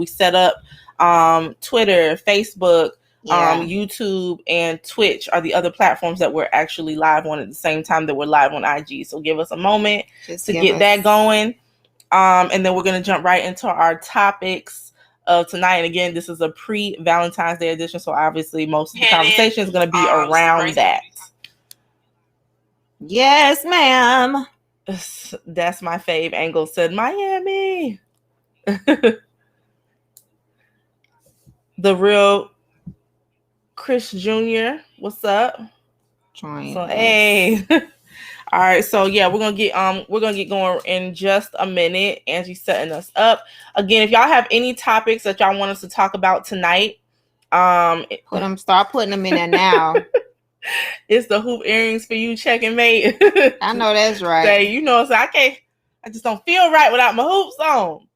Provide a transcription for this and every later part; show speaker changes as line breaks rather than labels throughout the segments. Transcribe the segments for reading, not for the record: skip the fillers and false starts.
We set up Twitter, Facebook, YouTube, and Twitch are the other platforms that we're actually live on at the same time that we're live on IG. So give us a moment to get that going. And then we're going to jump right into our topics of tonight. And again, this is a pre-Valentine's Day edition. So obviously most of the conversation is going to be around that.
Yes, ma'am.
That's my fave. Angle said Miami. The real Chris Jr. What's up? Hey. All right, so yeah, we're gonna get going in just a minute. Angie's setting us up. Again, if y'all have any topics that y'all want us to talk about tonight,
start putting them in there now.
It's the hoop earrings for you, checking mate.
I know that's right.
Say, so I just don't feel right without my hoops on.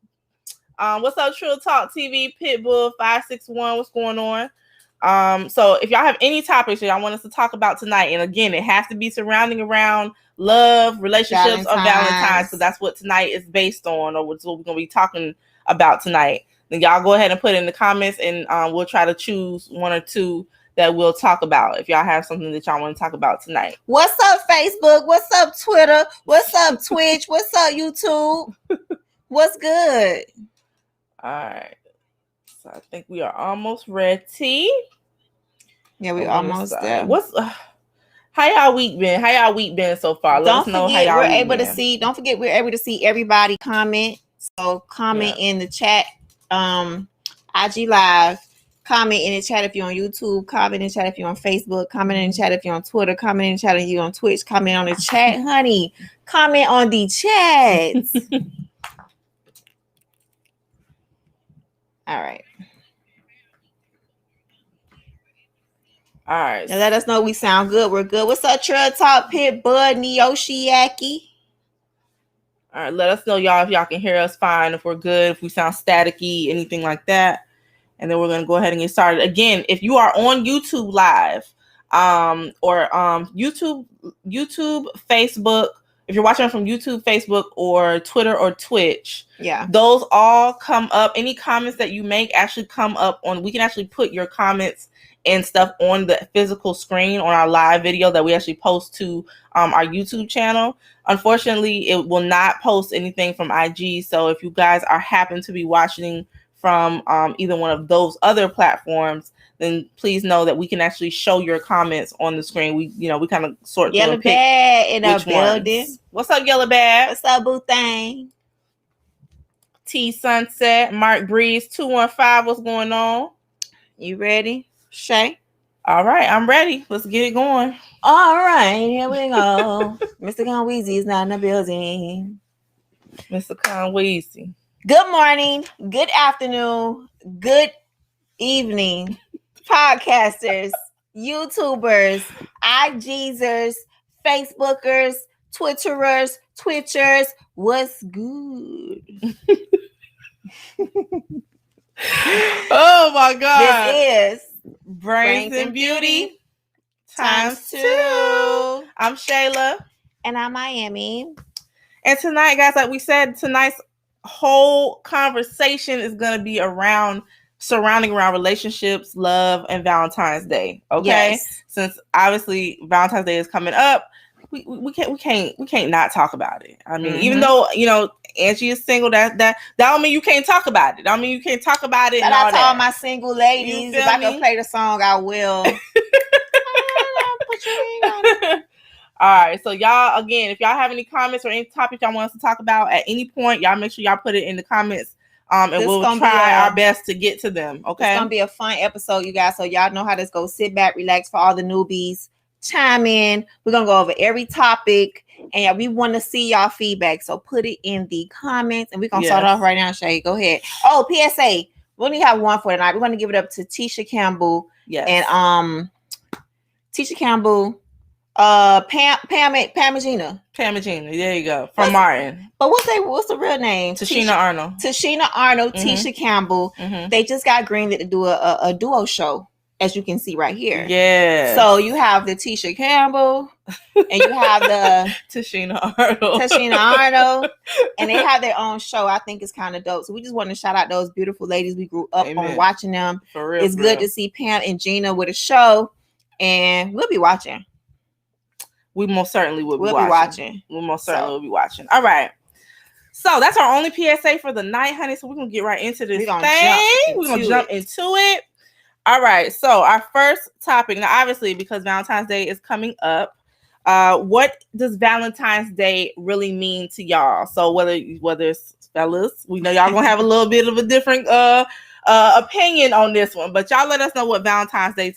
What's up, Trill Talk TV, Pitbull 561? What's going on? So if y'all have any topics that y'all want us to talk about tonight, and again, it has to be surrounding around love, relationships, or Valentine's, so that's what tonight is based on, or what's what we're gonna be talking about tonight. Then y'all go ahead and put it in the comments, and we'll try to choose one or two that we'll talk about if y'all have something that y'all want to talk about tonight.
What's up, Facebook? What's up, Twitter? What's up, Twitch? What's up, YouTube? What's good?
All right. So I think we are almost ready.
Yeah, we almost there.
How y'all week been? How y'all week been so far? Let us know how y'all
week able been. To see. Don't forget, we're able to see everybody comment. So comment in the chat. IG Live. Comment in the chat if you're on YouTube. Comment in the chat if you're on Facebook. Comment in the chat if you're on Twitter. Comment in the chat if you're on Twitch. Comment on the chat, honey. Comment on the chat. All right. Now let us know we sound good. We're good. What's up, Trill Talk, Pit Bud, Neoshiaki?
All right, let us know, y'all, if y'all can hear us fine, if we're good, if we sound staticky, anything like that. And then we're going to go ahead and get started. Again, if you are on YouTube Live, or YouTube, Facebook, if you're watching from YouTube, Facebook, or Twitter or Twitch, those all come up. Any comments that you make actually come up on. We can actually put your comments and stuff on the physical screen on our live video that we actually post to our YouTube channel. Unfortunately, it will not post anything from IG. So if you guys happen to be watching from either one of those other platforms, then please know that we can actually show your comments on the screen. We kind of sort
Yellow Bad in our building.
Ones. What's up, Yellow Bad?
What's up, Boo Thang?
T Sunset, Mark Breeze 215. What's going on?
You ready, Shay?
All right, I'm ready. Let's get it going.
All right, here we go. Mr. Convoz is not in the building.
Mr. Convoz.
Good morning, good afternoon, good evening, podcasters, YouTubers, IGzers, Facebookers, Twitchers. What's good?
Oh my God.
This is
Brains and Beauty ×2. I'm Shayla.
And I'm Miami.
And tonight, guys, like we said, tonight's whole conversation is going to be surrounding around relationships, love, and Valentine's Day. Okay,
yes.
Since obviously Valentine's Day is coming up, we can't not talk about it. I mean, even though Angie is single, that don't mean you can't talk about it. I mean, you can't talk about it.
But I told my single ladies, if I can play the song, I will. Put your ring on it.
All right, so y'all, again, if y'all have any comments or any topics y'all want us to talk about at any point, y'all make sure y'all put it in the comments, and we'll try our best to get to them. Okay,
it's gonna be a fun episode, you guys. So y'all know how this goes. Sit back, relax. For all the newbies, chime in. We're gonna go over every topic, and we want to see y'all feedback. So put it in the comments, and we're gonna start off right now. Shay, go ahead. Oh, PSA, we only have one for tonight. We're gonna give it up to Tisha Campbell.
Yes,
and Tisha Campbell. Pamagina.
There you go. From Martin.
But what's the real name?
Tashina Arnold.
Tisha Campbell. Mm-hmm. They just got greenlit to do a duo show. as you can see right here.
Yeah.
So you have the Tisha Campbell, and you have the
Tashina
Arnold, and they have their own show. I think it's kind of dope. So we just want to shout out those beautiful ladies. We grew up on watching them.
For real,
it's good to see Pam and Gina with a show, and we'll be watching.
We most certainly will be
watching.
We most certainly will be watching. All right. So that's our only PSA for the night, honey. So we're going to get right into this thing. We're going to jump into it. All right. So our first topic, now obviously because Valentine's Day is coming up, what does Valentine's Day really mean to y'all? So whether it's fellas, we know y'all going to have a little bit of a different opinion on this one, but y'all let us know what Valentine's Day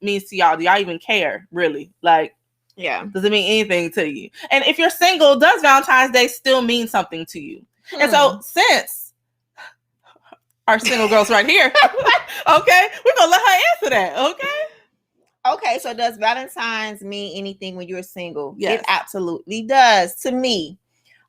means to y'all. Do y'all even care, really? Like,
yeah.
Does it mean anything to you? And if you're single, does Valentine's Day still mean something to you? And so since our single girl's right here, okay, we're going to let her answer that, okay?
Okay, so does Valentine's mean anything when you're single?
Yes.
It absolutely does to me.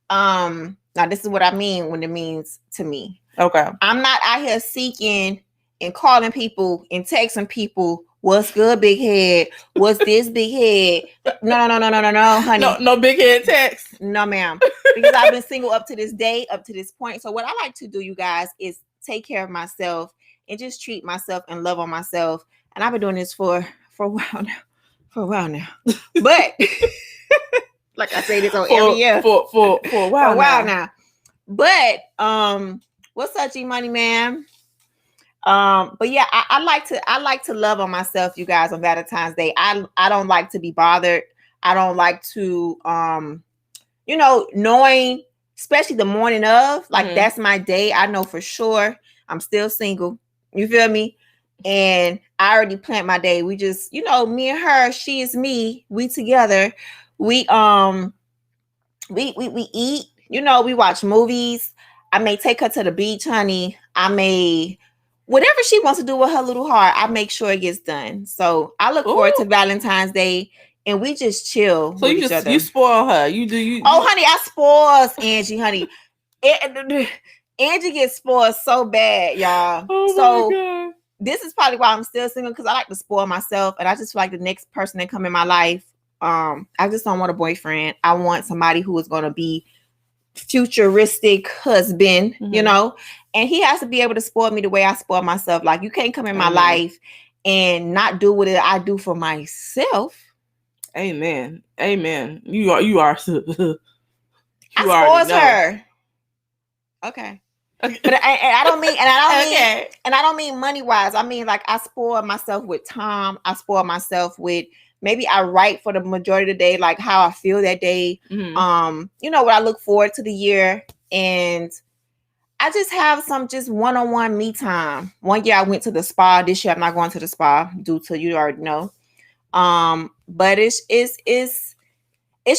Now, this is what I mean when it means to me.
Okay.
I'm not out here seeking and calling people and texting people, what's good, big head? What's this, big head? No, honey.
No big head text.
No, ma'am. Because I've been single up to this day, up to this point. So what I like to do, you guys, is take care of myself and just treat myself and love on myself. And I've been doing this for a while now. But like I say this on every year.
For a while
now. But what's up, G Money Man? But yeah, I like to love on myself, you guys, on Valentine's Day. I don't like to be bothered. I don't like to knowing, especially the morning of, like that's my day. I know for sure I'm still single. You feel me? And I already planned my day. We just, me and her, she is me, we together. We eat, we watch movies. I may take her to the beach, honey. Whatever she wants to do with her little heart, I make sure it gets done. So I look forward to Valentine's Day, and we just chill. So
you spoil her. You.
Oh, honey, I spoils Angie, honey. Angie gets spoiled so bad, y'all.
Oh
so
my God.
This is probably why I'm still single, because I like to spoil myself, and I just feel like the next person that come in my life, I just don't want a boyfriend. I want somebody who is going to be futuristic husband, and he has to be able to spoil me the way I spoil myself. Like, you can't come in my life and not do what I do for myself.
Amen. You are.
I spoils her. Okay. But I don't mean money wise. I mean, like, I spoil myself with time. I spoil myself with, maybe I write for the majority of the day, like how I feel that day. What I look forward to the year. And I just have some just one-on-one me time. One year I went to the spa. This year I'm not going to the spa due to, you already know. But it's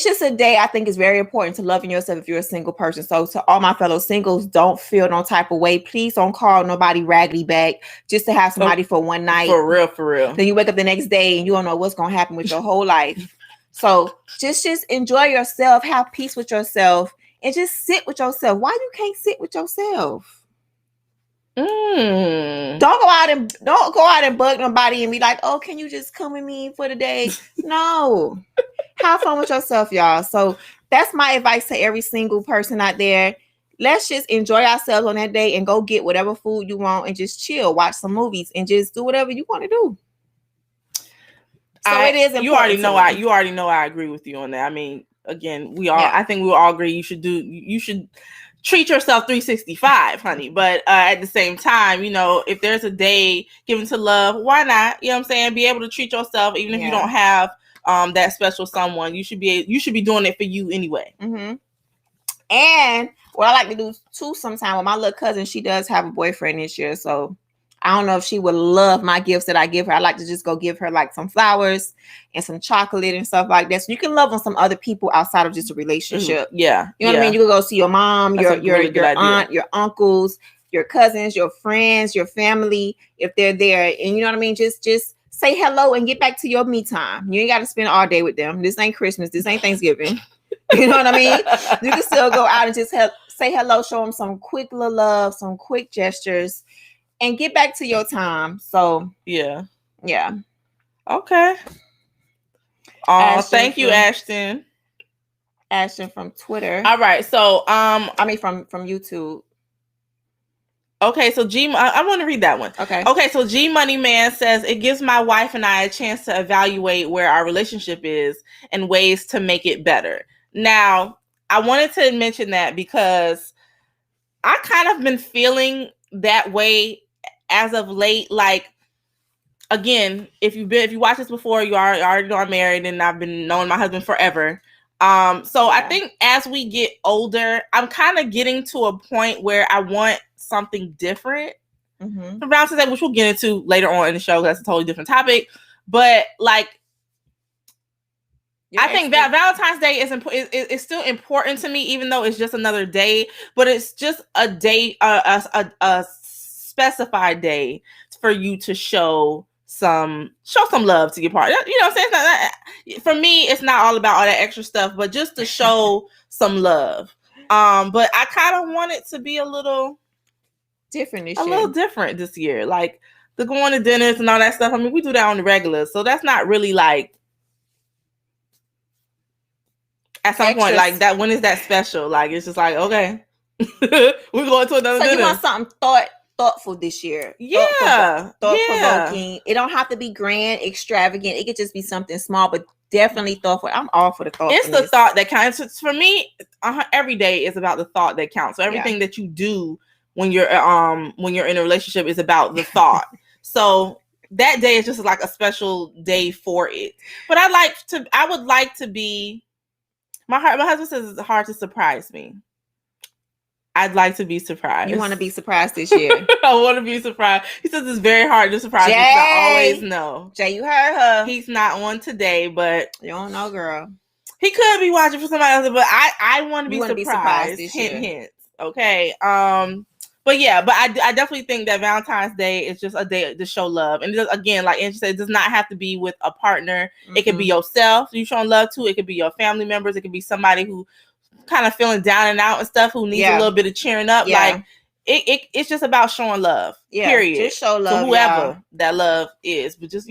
just a day I think is very important to loving yourself if you're a single person. So to all my fellow singles, don't feel no type of way. Please don't call nobody raggedy back just to have somebody for one night.
For real.
Then you wake up the next day and you don't know what's going to happen with your whole life. So just enjoy yourself, have peace with yourself, and just sit with yourself. Why you can't sit with yourself? Don't go out and bug nobody and be like, oh, can you just come with me for the day? No. Have fun with yourself, y'all. So that's my advice to every single person out there. Let's just enjoy ourselves on that day and go get whatever food you want and just chill, watch some movies, and just do whatever you want to do. So it is important.
You already know I agree with you on that. I mean, again, I think we all agree you should treat yourself 365, honey. But at the same time, if there's a day given to love, why not? You know what I'm saying? Be able to treat yourself, even if you don't have that special someone. You should be doing it for you anyway.
And what I like to do too sometimes with my little cousin, she does have a boyfriend this year, so I don't know if she would love my gifts that I give her. I like to just go give her like some flowers and some chocolate and stuff like that. So you can love on some other people outside of just a relationship.
Yeah.
You know what I mean? You can go see your mom, your aunt, your uncles, your cousins, your friends, your family, if they're there. And you know what I mean? Just say hello and get back to your me time. You ain't got to spend all day with them. This ain't Christmas. This ain't Thanksgiving. You know what I mean? You can still go out and just say hello, show them some quick little love, some quick gestures, and get back to your time. So
yeah.
Yeah.
Okay. Oh, thank you, Ashton.
Ashton from Twitter.
All right. So,
from YouTube.
Okay, so I want to read that one. Okay, so G Money Man says, it gives my wife and I a chance to evaluate where our relationship is and ways to make it better. Now, I wanted to mention that because I kind of been feeling that way as of late. Like, again, if you watch this before, you already know I'm married and I've been knowing my husband forever. So I think as we get older, I'm kind of getting to a point where I want something different from Valentine's Day, which we'll get into later on in the show. That's a totally different topic. But like, I think that Valentine's Day is still important to me, even though it's just another day. But it's just a day, a specified day for you to show some love to your partner. You know what I'm saying? For me, it's not all about all that extra stuff, but just to show some love. But I kind of want it to be a little different this year. Like the going to dinners and all that stuff. I mean, we do that on the regular, so that's not really like at some point like that. When is that special? Like it's just like, okay, we're going to another dinner.
So you want something thoughtful this year. Thought-provoking. It don't have to be grand, extravagant. It could just be something small, but definitely thoughtful. I'm all for the thought.
It's the thought that counts. For me, every day is about the thought that counts. So everything that you do when you're in a relationship is about the thought. So that day is just like a special day for it. But I would like to be. My husband says it's hard to surprise me. I'd like to be surprised.
You want to be surprised this year?
I want to be surprised. He says it's very hard to surprise me. I always know.
Jay, you heard her.
He's not on today, but
you don't know, girl.
He could be watching for somebody else, but I want to be surprised.
This year.
Hint. Okay. But yeah, but I definitely think that Valentine's Day is just a day to show love. And just, again, like Angie said, it does not have to be with a partner. It could be yourself you showing love to. It could be your family members. It could be somebody who kind of feeling down and out and stuff, who needs a little bit of cheering up. Like it's just about showing love. Period.
Just show love
to whoever that love is. But just,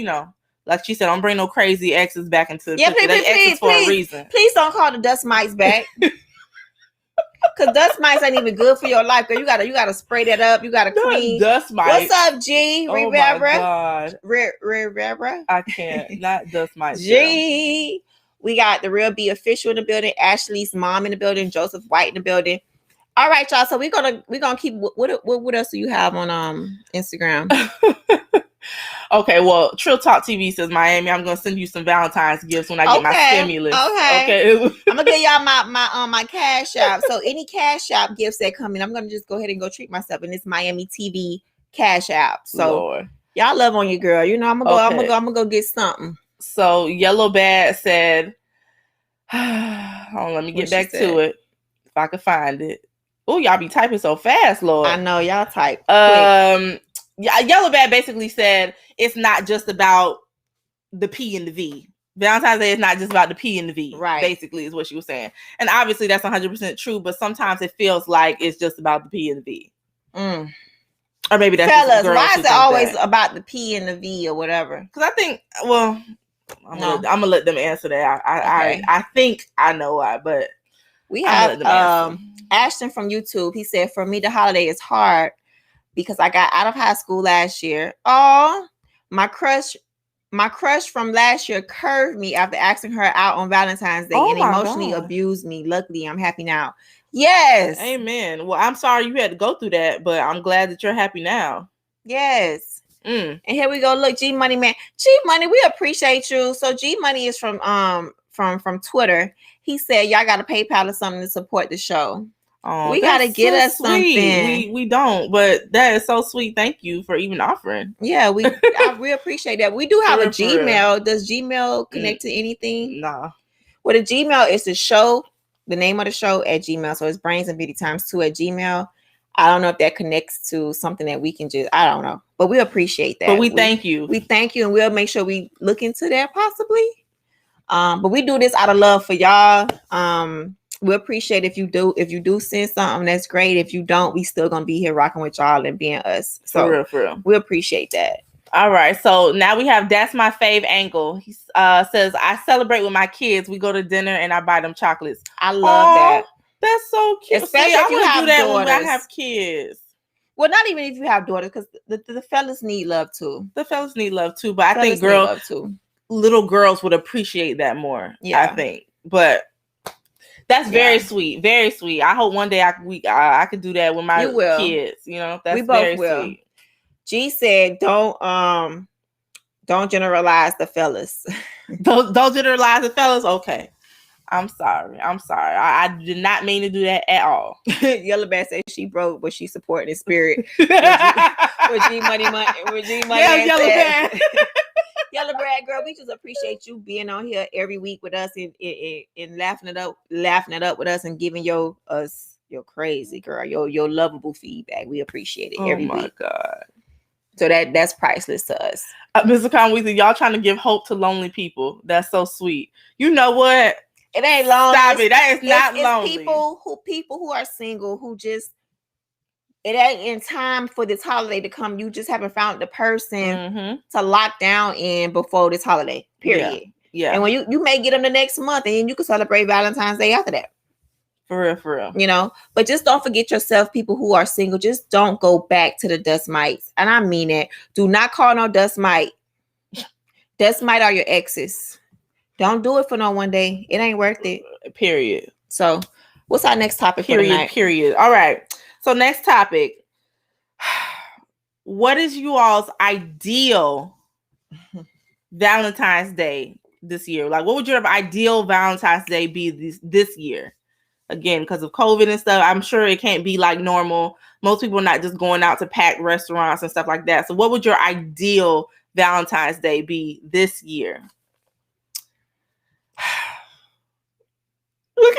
like she said, don't bring no crazy exes back into the picture. Please, for a reason.
Please don't call the dust mites back. Cause dust mites ain't even good for your life. Cause you gotta spray that up. You gotta clean.
Dust mites.
What's up, G?
Oh my God.
Rivera.
I can't. Not dust mites.
G. We got the Real B official in the building. Ashley's mom in the building. Joseph White in the building. All right, y'all. So we're gonna keep. What else do you have on Instagram?
Okay, well, Trill Talk TV says, Miami, I'm gonna send you some Valentine's gifts when I get my stimulus. Okay.
I'm gonna give y'all my cash app. So any cash app gifts that come in, I'm gonna just go ahead and go treat myself in this Miami TV cash app. So y'all love on your girl. I'm gonna go get something.
So Yellow Bad said, hold on, let me get back to it if I can find it. Oh, y'all be typing so fast, Lord.
I know y'all type quick.
Yellow Bad basically said it's not just about the P and the V. Valentine's Day is not just about the P and the V.
Right.
Basically is what she was saying. And obviously that's 100% true, but sometimes it feels like it's just about the P and the V. Or maybe that's
Fellas, why is it always about the P and the V or whatever?
Because I think, well, I'm gonna let them answer that. I think I know why, but
we have Ashton from YouTube. He said, for me, the holiday is hard because I got out of high school last year. Oh, my crush from last year curved me after asking her out on Valentine's Day and emotionally abused me. Luckily, I'm happy now. Yes.
Amen. Well, I'm sorry you had to go through that, but I'm glad that you're happy now.
Yes. And here we go. Look, G Money Man. G Money, we appreciate you. So G Money is from Twitter. He said, y'all got to PayPal or something to support the show.
Oh,
we gotta get us something.
We don't, but that is so sweet. Thank you for even offering.
Yeah, we appreciate that. We do have a Gmail. Does Gmail connect to anything?
No.
Well, the Gmail is the name of the show at Gmail. So it's Brains and Beauty Times 2 at Gmail. I don't know if that connects to something that we can I don't know, but we appreciate that.
But we thank you.
We thank you, and we'll make sure we look into that possibly. But we do this out of love for y'all. We appreciate if you do send something, that's great. If you don't, we still gonna be here rocking with y'all and being us. So
for real.
We appreciate that.
All right. So now we have That's My Fave Angle. He says, I celebrate with my kids. We go to dinner and I buy them chocolates.
I love that.
That's so cute.
Especially if you have daughters.
When I have kids.
Well, not even if you have daughters, because the fellas need love too.
The fellas need love too, but I think little girls would appreciate that more. Yeah, I think. But that's very sweet, very sweet. I hope one day I could do that with my kids. You know, that's very sweet.
G said, "Don't generalize the fellas.
don't generalize the fellas." Okay. I'm sorry. I did not mean to do that at all.
Yellow Bat says she broke, but she supporting the spirit. With G Money. Yeah,
Yellow Bat.
Yellow Bat girl, we just appreciate you being on here every week with us and laughing it up with us and giving us your crazy girl, your lovable feedback. We appreciate it every week. Oh my
God.
So that's priceless to us.
Mr. Convoz, y'all trying to give hope to lonely people. That's so sweet. You know what?
It ain't lonely.
Stop it. That is not lonely.
People who are single who just, it ain't in time for this holiday to come. You just haven't found the person to lock down in before this holiday. Period. Yeah. And when you may get them the next month, and you can celebrate Valentine's Day after that.
For real.
You know, but just don't forget yourself, people who are single. Just don't go back to the dust mites. And I mean it. Do not call no dust mite. Dust mite are your exes. Don't do it for no one day. It ain't worth it.
Period.
So what's our next topic for tonight?
Period. All right. So next topic. What is you all's ideal Valentine's Day this year? Like, what would your ideal Valentine's Day be this year? Again, because of COVID and stuff, I'm sure it can't be like normal. Most people are not just going out to packed restaurants and stuff like that. So what would your ideal Valentine's Day be this year? Look.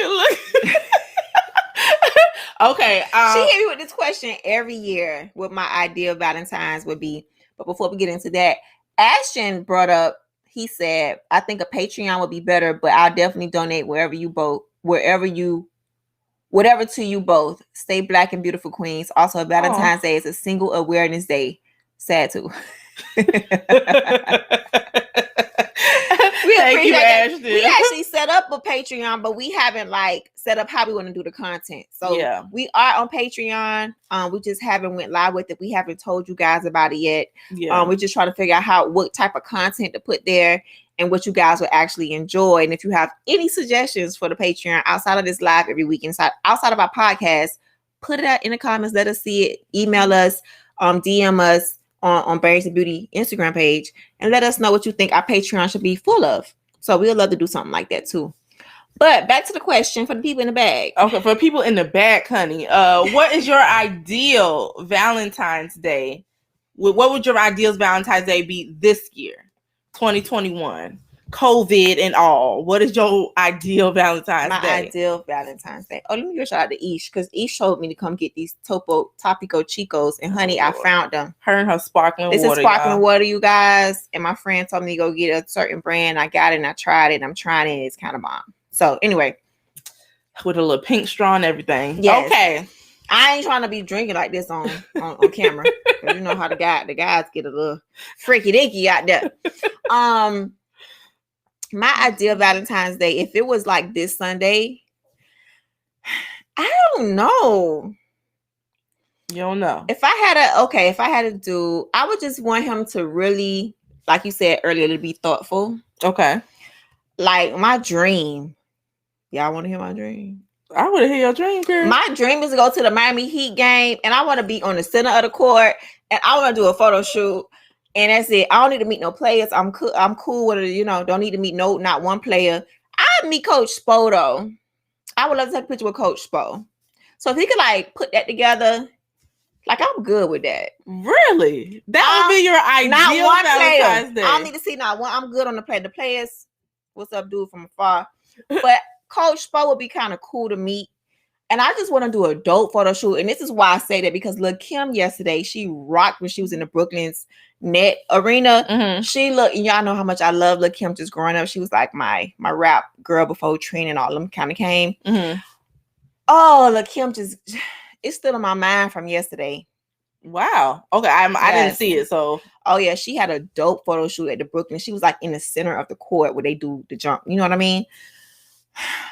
Okay.
She hit me with this question every year. What my ideal Valentine's would be. But before we get into that, Ashton brought up. He said, "I think a Patreon would be better, but I'll definitely donate whatever to you both. Stay black and beautiful, queens. Also, Valentine's Day is a single awareness day. Sad too."
Thank you, Ashton.
We actually set up a Patreon, but we haven't set up how we want to do the content. So we are on Patreon. We just haven't went live with it. We haven't told you guys about it yet. We're just trying to figure out what type of content to put there and what you guys will actually enjoy. And if you have any suggestions for the Patreon outside of this live every week, outside of our podcast, put it out in the comments. Let us see it. Email us, DM us on Berries of Beauty Instagram page, and let us know what you think our Patreon should be full of. So we'd love to do something like that too. But back to the question for the people in the bag.
Okay, for people in the bag, honey, what is your ideal Valentine's Day? What would your ideal Valentine's Day be this year, 2021? COVID and all. What is your ideal Valentine's Day?
My ideal Valentine's Day. Oh, let me give a shout out to Ish, because Ish told me to come get these Topico Chicos, and honey, I found them.
Her and her sparkling water.
This is sparkling water, you guys. And my friend told me to go get a certain brand. I got it and I tried it. And I'm trying it. It's kind of bomb. So anyway,
with a little pink straw and everything.
Yes.
Okay.
I ain't trying to be drinking like this on camera, because you know how the guys get a little freaky dinky out there. My ideal Valentine's Day, if it was like this Sunday, I don't know.
You don't know.
If I had to do, I would just want him to really, like you said earlier, to be thoughtful.
Okay.
Like my dream. Y'all want to hear my dream?
I want to hear your dream, girl.
My dream is to go to the Miami Heat game, and I want to be on the center of the court, and I want to do a photo shoot. And that's it. I don't need to meet no players. I'm cool with it. Don't need to meet not one player. I'd meet Coach Spo though. I would love to take a picture with Coach Spo. So if he could put that together, I'm good with that.
Really? That would be your ideal
not one
Valentine's
player.
Day.
I don't need to see not one. I'm good on the play. The players, what's up, dude, from afar. But Coach Spo would be kind of cool to meet. And I just want to do a dope photo shoot. And this is why I say that, because Lil' Kim yesterday, she rocked when she was in the Brooklyn's Net Arena. Mm-hmm. She looked, and y'all know how much I love Lil' Kim just growing up. She was like my rap girl before Trina and all of them kind of came. Mm-hmm. Oh, Lil' Kim it's still in my mind from yesterday.
Wow. Okay, I didn't see it. So
Oh yeah, she had a dope photo shoot at the Brooklyn. She was like in the center of the court where they do the jump. You know what I mean?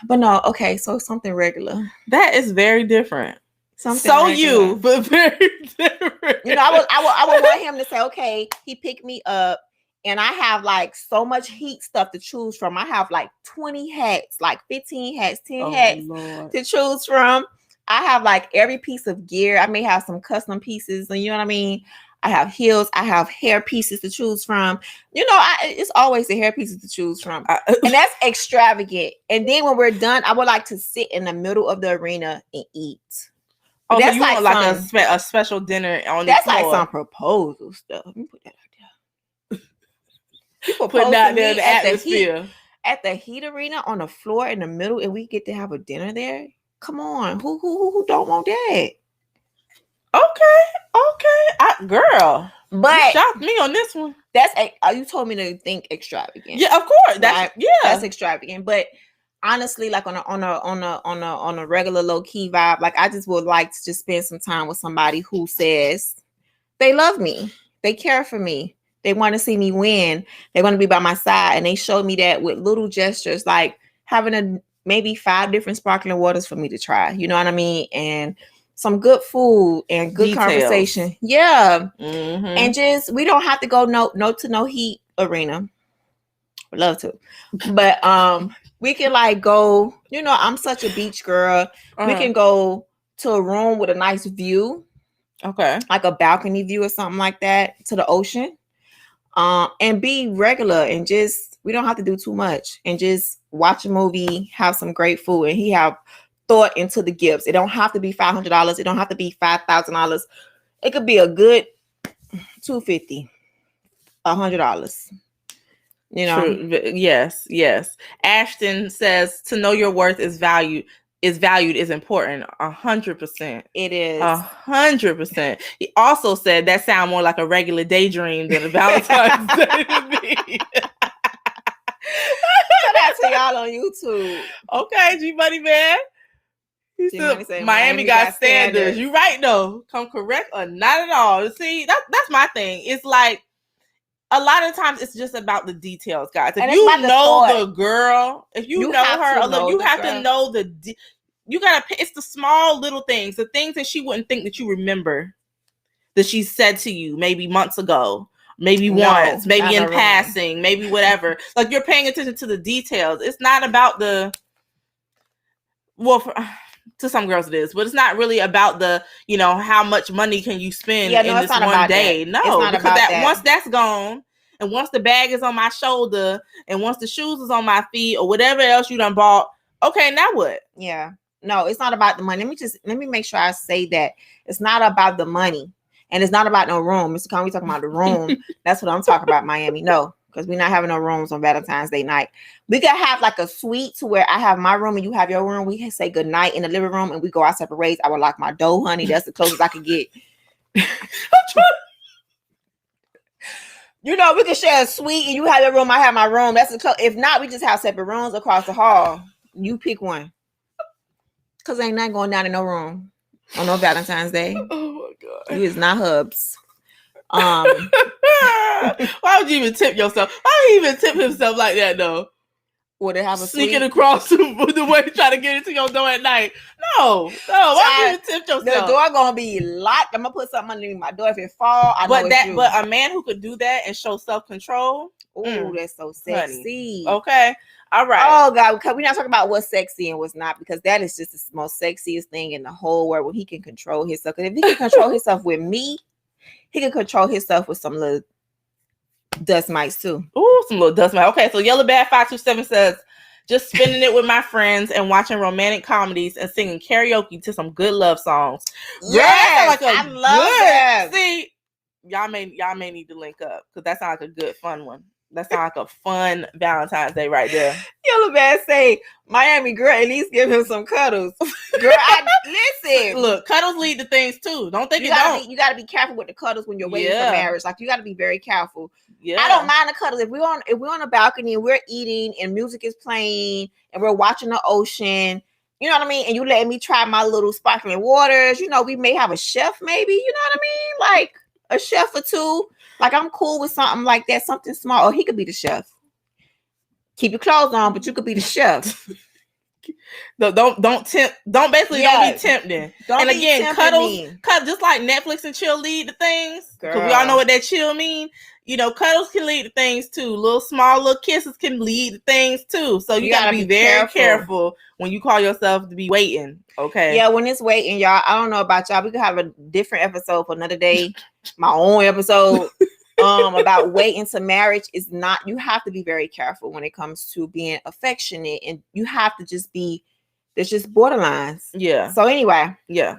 But no, okay, so something regular.
That is very different.
Something
so
regular.
You, but very different.
You know, I would want him to say, okay, he picked me up, and I have like so much heat stuff to choose from. I have like 20 hats, like 15 hats, 10 hats
Lord.
to choose from. I have like every piece of gear. I may have some custom pieces, and you know what I mean? I have heels. I have hair pieces to choose from. You know, it's always the hair pieces to choose from. And that's extravagant. And then when we're done, I would like to sit in the middle of the arena and eat.
Oh, that's so you want like a special dinner on the floor.
That's like some proposal stuff. Let me put that out there. People
put that there in the atmosphere.
At the Heat Arena on the floor in the middle, and we get to have a dinner there. Come on. Who don't want that?
Okay. Girl,
but
you shocked me on this one.
You told me to think extravagant.
Yeah, of course. That's
extravagant. But honestly, like on a regular low key vibe, like I just would like to just spend some time with somebody who says they love me, they care for me, they want to see me win, they want to be by my side, and they showed me that with little gestures, like having maybe 5 different sparkling waters for me to try. You know what I mean? And some good food and good conversation. Yeah.
Mm-hmm.
And just, we don't have to go no Heat Arena. Would love to. But we can like go, you know, I'm such a beach girl. We can go to a room with a nice view.
Okay.
Like a balcony view or something like that to the ocean. And be regular and just, we don't have to do too much, and just watch a movie, have some great food, and he have thought into the gifts. It don't have to be $500. It don't have to be $5,000. It could be a good $250, $100. You know.
True. Yes. Ashton says to know your worth is valued is important. 100%.
It is
100%. He also said that sound more like a regular daydream than a Valentine's Day to me.
Shout out to y'all on YouTube.
Okay, G Money Man. He said Miami got standards. You right though. Come correct or not at all. See, that's my thing. It's like a lot of times it's just about the details, guys. If you know the girl, if you know her, you have to know you gotta. It's the small little things, the things that she wouldn't think that you remember that she said to you maybe months ago, maybe once, maybe in passing, maybe whatever. Like you're paying attention to the details. It's not about the to some girls it is, but it's not really about the, you know, how much money can you spend in this one day. No, because that once that's gone, and once the bag is on my shoulder, and once the shoes is on my feet, or whatever else you done bought, okay, now what?
Yeah. No, it's not about the money. Let me make sure I say that. It's not about the money, and it's not about no room. Mr. Khan, we talking about the room. That's what I'm talking about, Miami. No, because we're not having no rooms on Valentine's Day night. We could have like a suite to where I have my room and you have your room. We can say good night in the living room and we go our separate ways. I would lock my door, honey. That's the closest I could get. You know, we can share a suite and you have your room, I have my room. That's the if not, we just have separate rooms across the hall. You pick one. Because ain't nothing going down in no room on no Valentine's Day.
Oh my God.
You is not hubs.
Why would you even tip yourself? Why would you even tip himself like that though?
Would it have a
sneaking across the way trying to get into your door at night? No. Why would you even tip yourself?
The door gonna be locked. I'm gonna put something underneath my door. If it fall,
but a man who could do that and show self-control.
Ooh, that's so sexy.
Honey. Okay. All right.
Oh God, because we're not talking about what's sexy and what's not, because that is just the most sexiest thing in the whole world when he can control himself. Because if he can control himself with me, he can control himself with some little dust mites too.
Ooh, some little dust mites. Okay, so Yellow Bad 527 says, just spending it with my friends and watching romantic comedies and singing karaoke to some good love songs.
Yes, I love that.
See, y'all may need to link up because that sounds like a good fun one. That sounds like a fun Valentine's Day right there.
Yellow Bad say, Miami girl, at least give him some cuddles. Girl, listen.
Look, cuddles lead to things too. Don't think
you gotta be careful with the cuddles when you're waiting for marriage. Like you gotta be very careful.
Yeah.
I don't mind the cuddles. If we're on a balcony and we're eating and music is playing and we're watching the ocean, you know what I mean? And you letting me try my little sparkling waters, you know, we may have a chef maybe, you know what I mean? Like, a chef or two. Like, I'm cool with something like that, something small. Or he could be the chef. Keep your clothes on, but you could be the chef.
Don't be tempting.
Don't
and
be
again,
tempting
cuddles, just like Netflix and chill lead to things. Because we all know what that chill mean. You know, cuddles can lead to things too. Little kisses can lead to things too. So you gotta be very careful when you call yourself to be waiting. Okay.
Yeah, when it's waiting, y'all. I don't know about y'all. We could have a different episode for another day. My own episode. About waiting to marriage is not, you have to be very careful when it comes to being affectionate, and you have to just be, there's just borderlines.
Yeah.
So anyway.
Yeah.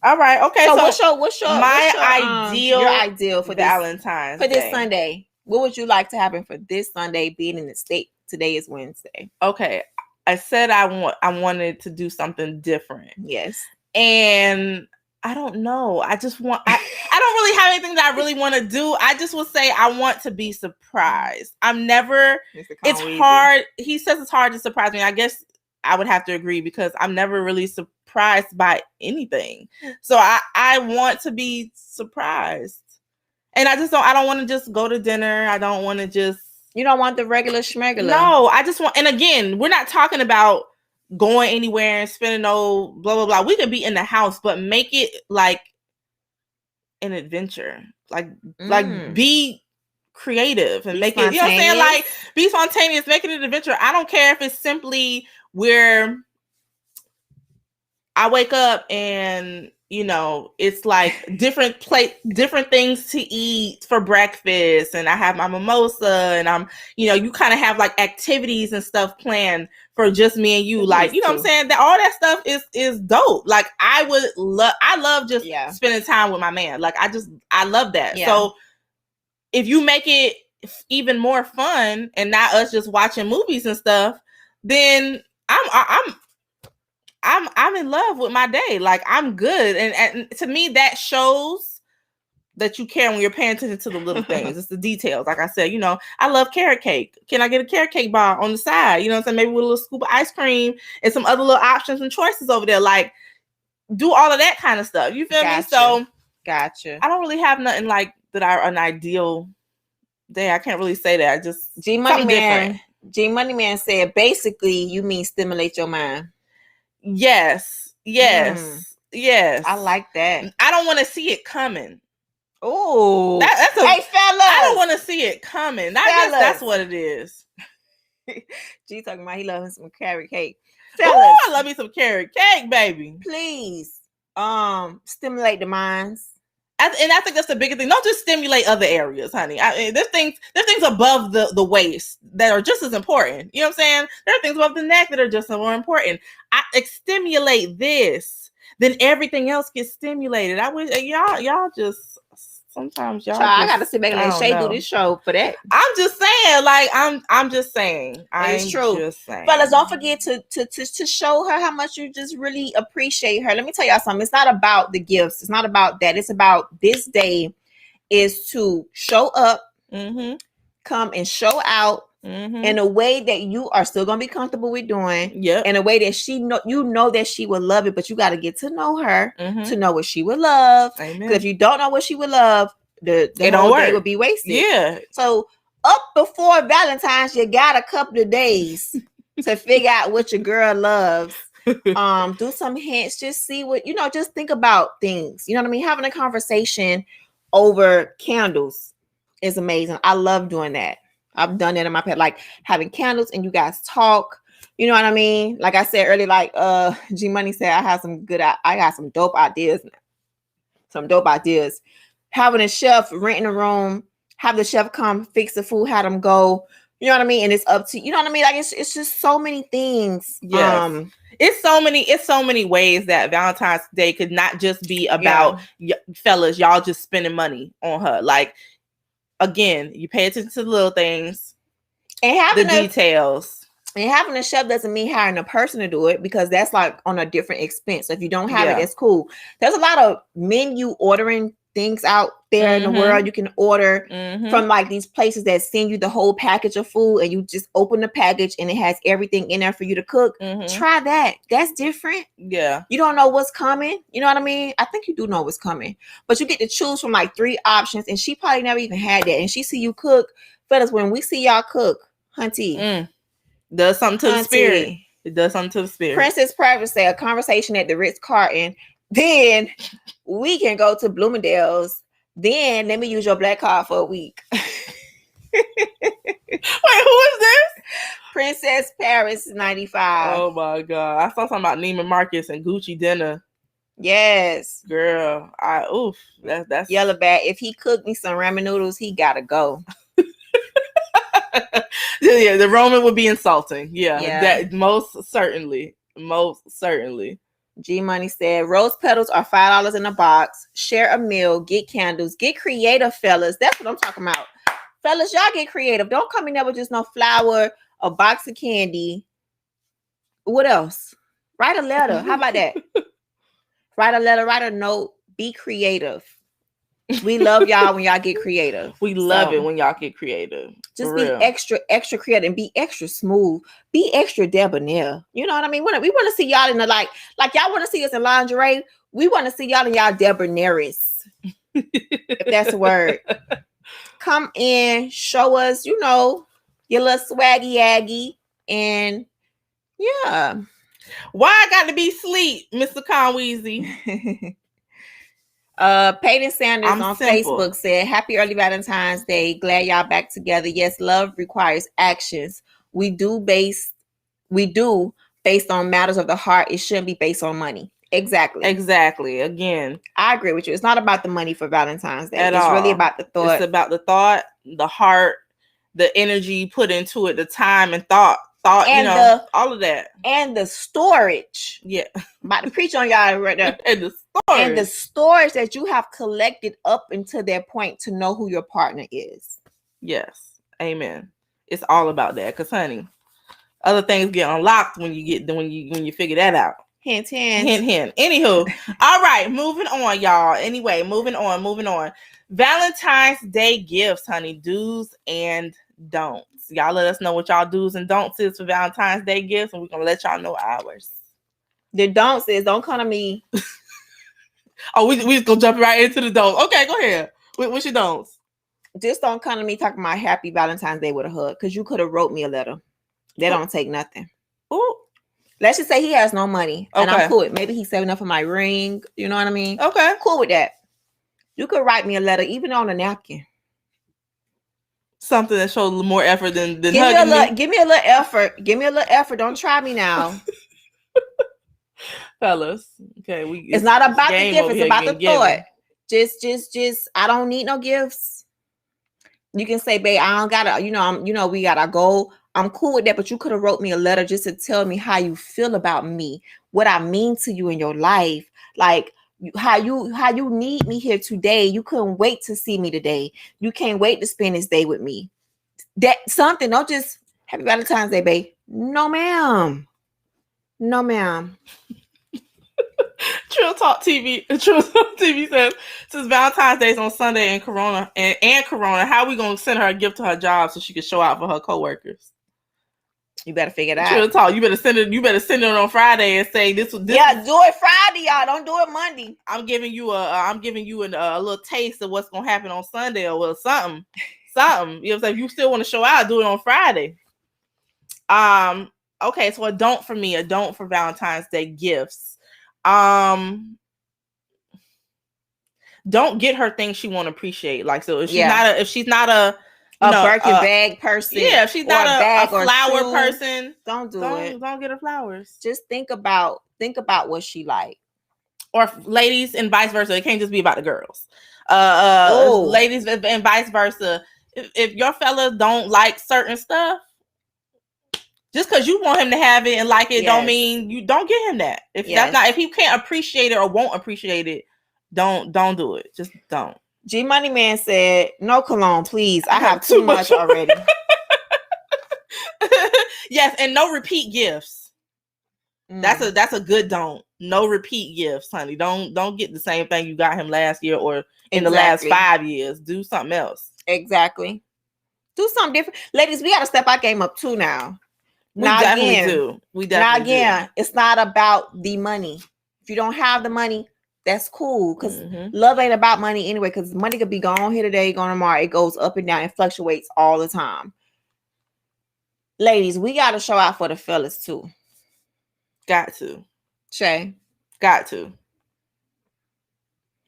All right. Okay.
So what's your ideal for
Valentine's
for this Sunday? What would you like to happen for this Sunday, being in the state? Today is Wednesday.
Okay. I said I wanted to do something different.
Yes. And
I don't know. I don't really have anything that I really want to do. I just will say I want to be surprised. It's hard. He says it's hard to surprise me. I guess I would have to agree, because I'm never really surprised by anything. So I want to be surprised. And I don't want to just go to dinner. I don't want to just.
You don't want the regular schmegular.
No, I just want, and again, we're not talking about going anywhere and spending no blah blah blah. We could be in the house, but make it like an adventure. Like be creative and make it, you know what I'm saying? Like, be spontaneous, make it an adventure. I don't care if it's simply where I wake up and, you know, it's like different things to eat for breakfast, and I have my mimosa, and I'm, you know, you kind of have like activities and stuff planned for just me and you. Like, you know what I'm saying? That all that stuff is dope. Like, I love just spending time with my man. Like, I love that. Yeah. So if you make it even more fun and not us just watching movies and stuff, then I'm in love with my day. Like, I'm good. And to me, that shows that you care when you're paying attention to the little things. It's the details. Like I said, you know, I love carrot cake. Can I get a carrot cake bar on the side? You know what I'm saying? Maybe with a little scoop of ice cream and some other little options and choices over there. Like, do all of that kind of stuff. You feel me? So,
gotcha.
I don't really have nothing like that an ideal day. I can't really say that. I just
G Money Man said, basically, you mean stimulate your mind.
Yes.
I like that.
I don't want to see it coming.
Oh,
hey, fellas! I don't want to see it coming. I guess that's what it is.
G talking about he loves some carrot cake.
Fellas, I love me some carrot cake, baby.
Please, stimulate the minds.
And I think that's the biggest thing. Don't just stimulate other areas, honey. I mean, there's things above the waist that are just as important. You know what I'm saying? There are things above the neck that are just as more important. Stimulate this, then everything else gets stimulated. I wish y'all just sometimes y'all.
I gotta sit back and let Shay do this show for that.
I'm just saying, like I'm just saying.
It's true.
Just saying.
Fellas, don't forget to show her how much you just really appreciate her. Let me tell y'all something. It's not about the gifts. It's not about that. It's about this day is to show up, come and show out in a way that you are still gonna be comfortable with doing. Yeah. In a way that you know that she would love it, but you got to get to know her to know what she would love. Because if you don't know what she would love, the whole day would be wasted. Yeah. So up before Valentine's, you got a couple of days to figure out what your girl loves. Do some hints, just see what, just think about things. You know what I mean? Having a conversation over candles is amazing. I love doing that. I've done that in my past, like having candles and you guys talk. You know what I mean? Like I said earlier, like G Money said, I got some dope ideas. Some dope ideas. Having a chef, renting a room, have the chef come fix the food, have them go. You know what I mean? And it's up to you know what I mean? Like it's just so many things.
Yes. It's so many ways that Valentine's Day could not just be about fellas, y'all just spending money on her. Like, again, you pay attention to the little things and having the details.
And having a chef doesn't mean hiring a person to do it, because that's like on a different expense. So if you don't have it, that's cool. There's a lot of menu ordering things out there in the world. You can order from like these places that send you the whole package of food, and you just open the package and it has everything in there for you to cook. Try that. That's different.
Yeah.
You don't know what's coming. You know what I mean? I think you do know what's coming, but you get to choose from like 3 options, and she probably never even had that. And she see you cook. Fellas, when we see y'all cook, hunty,
does something to the spirit. It does something to the spirit.
Princess Private say a conversation at the Ritz-Carlton. Then we can go to Bloomingdale's. Then let me use your black card for a week.
Wait, who is this?
Princess Paris 95.
Oh my God. I saw something about Neiman Marcus and Gucci dinner.
Yes.
Girl. That's
Yellow Bat. If he cooked me some ramen noodles, he gotta go.
Yeah, the Roman would be insulting. Yeah. That most certainly. G
Money said rose petals are $5 in a box. Share a meal, get candles, get creative, fellas. That's what I'm talking about. Fellas, y'all get creative. Don't come in there with just no flour, a box of candy. What else? Write a letter. How about that? Write a letter, write a note, be creative. We love y'all when y'all get creative.
We love it when y'all get creative.
Just be extra creative and be extra smooth. Be extra debonair. You know what I mean? We want to see y'all in the like y'all want to see us in lingerie. We want to see y'all in y'all debonairness. If that's a word. Come in, show us, you know, your little swaggy aggy, and yeah.
Why I got to be sleep, Mr. Conweezy?
Peyton Sanders on Facebook said, happy early Valentine's Day. Glad y'all back together. Yes, love requires actions. We do based on matters of the heart. It shouldn't be based on money. Exactly. Again, I agree with you. It's not about the money for Valentine's Day. It's really about the thought.
It's about the thought, the heart, the energy put into it, the time and thought, and all of that.
And the storage.
Yeah.
I'm about to preach on y'all right there.
And
the storage that you have collected up until that point to know who your partner is.
Yes. Amen. It's all about that. Because, honey, other things get unlocked when you figure that out.
Hint, hint.
Hint, hint. Anywho. All right. Moving on, y'all. Anyway, moving on. Valentine's Day gifts, honey. Do's and don'ts. Y'all let us know what y'all do's and don'ts is for Valentine's Day gifts, and we're gonna let y'all know ours.
The don'ts is don't come to me.
Oh, we just gonna jump right into the don'ts. Okay, go ahead. What's your don'ts?
Just don't come to me talking about happy Valentine's Day with a hug, because you could have wrote me a letter. That don't take nothing.
Ooh.
Let's just say he has no money, and
Okay.
I'm cool with it. Maybe he's saving up for my ring. You know what I mean?
Okay.
Cool with that. You could write me a letter, even on a napkin.
Something that shows a little more effort than
give
hugging
me. Give me a little effort. Give me a little effort. Don't try me now.
Fellas. Okay.
It's not about the gift. It's about the thought. Just. I don't need no gifts. You can say, babe, I don't gotta. We gotta go. I'm cool with that, but you could have wrote me a letter just to tell me how you feel about me, what I mean to you in your life, like how you need me here today. You couldn't wait to see me today. You can't wait to spend this day with me. That something. Don't just happy Valentine's Day, babe. No, ma'am.
Trill Talk TV says, since Valentine's Day is on Sunday and Corona, how are we gonna send her a gift to her job so she can show out for her coworkers?
You better figure it out.
Trill Talk, you better send it on Friday and say this.
Yeah, do it Friday, y'all. Don't do it Monday.
I'm giving you a little taste of what's gonna happen on Sunday or something. You know what I'm saying? If you still want to show out, do it on Friday. Okay, so a don't for Valentine's Day gifts. Don't get her things she won't appreciate. Like, so if she's not a
Birkin bag person,
if she's not a flower person,
don't do it.
Don't get her flowers.
Just think about what she like.
Or ladies and vice versa. It can't just be about the girls. Ladies and vice versa. If your fella don't like certain stuff, just because you want him to have it and like it, don't mean you don't get him that. If he can't appreciate it or won't appreciate it, don't do it. Just don't.
G Money Man said, "No cologne, please. I have too much already."
Yes, and no repeat gifts. That's a good don't. No repeat gifts, honey. Don't get the same thing you got him last year or in the last 5 years. Do something else.
Exactly. Do something different. Ladies, we got to step our game up too now.
We definitely do.
It's not about the money. If you don't have the money, that's cool, because love ain't about money anyway, because money could be gone here today, gone tomorrow. It goes up and down. It fluctuates all the time. Ladies, we got to show out for the fellas too.
Got to.
Shay.
Got to.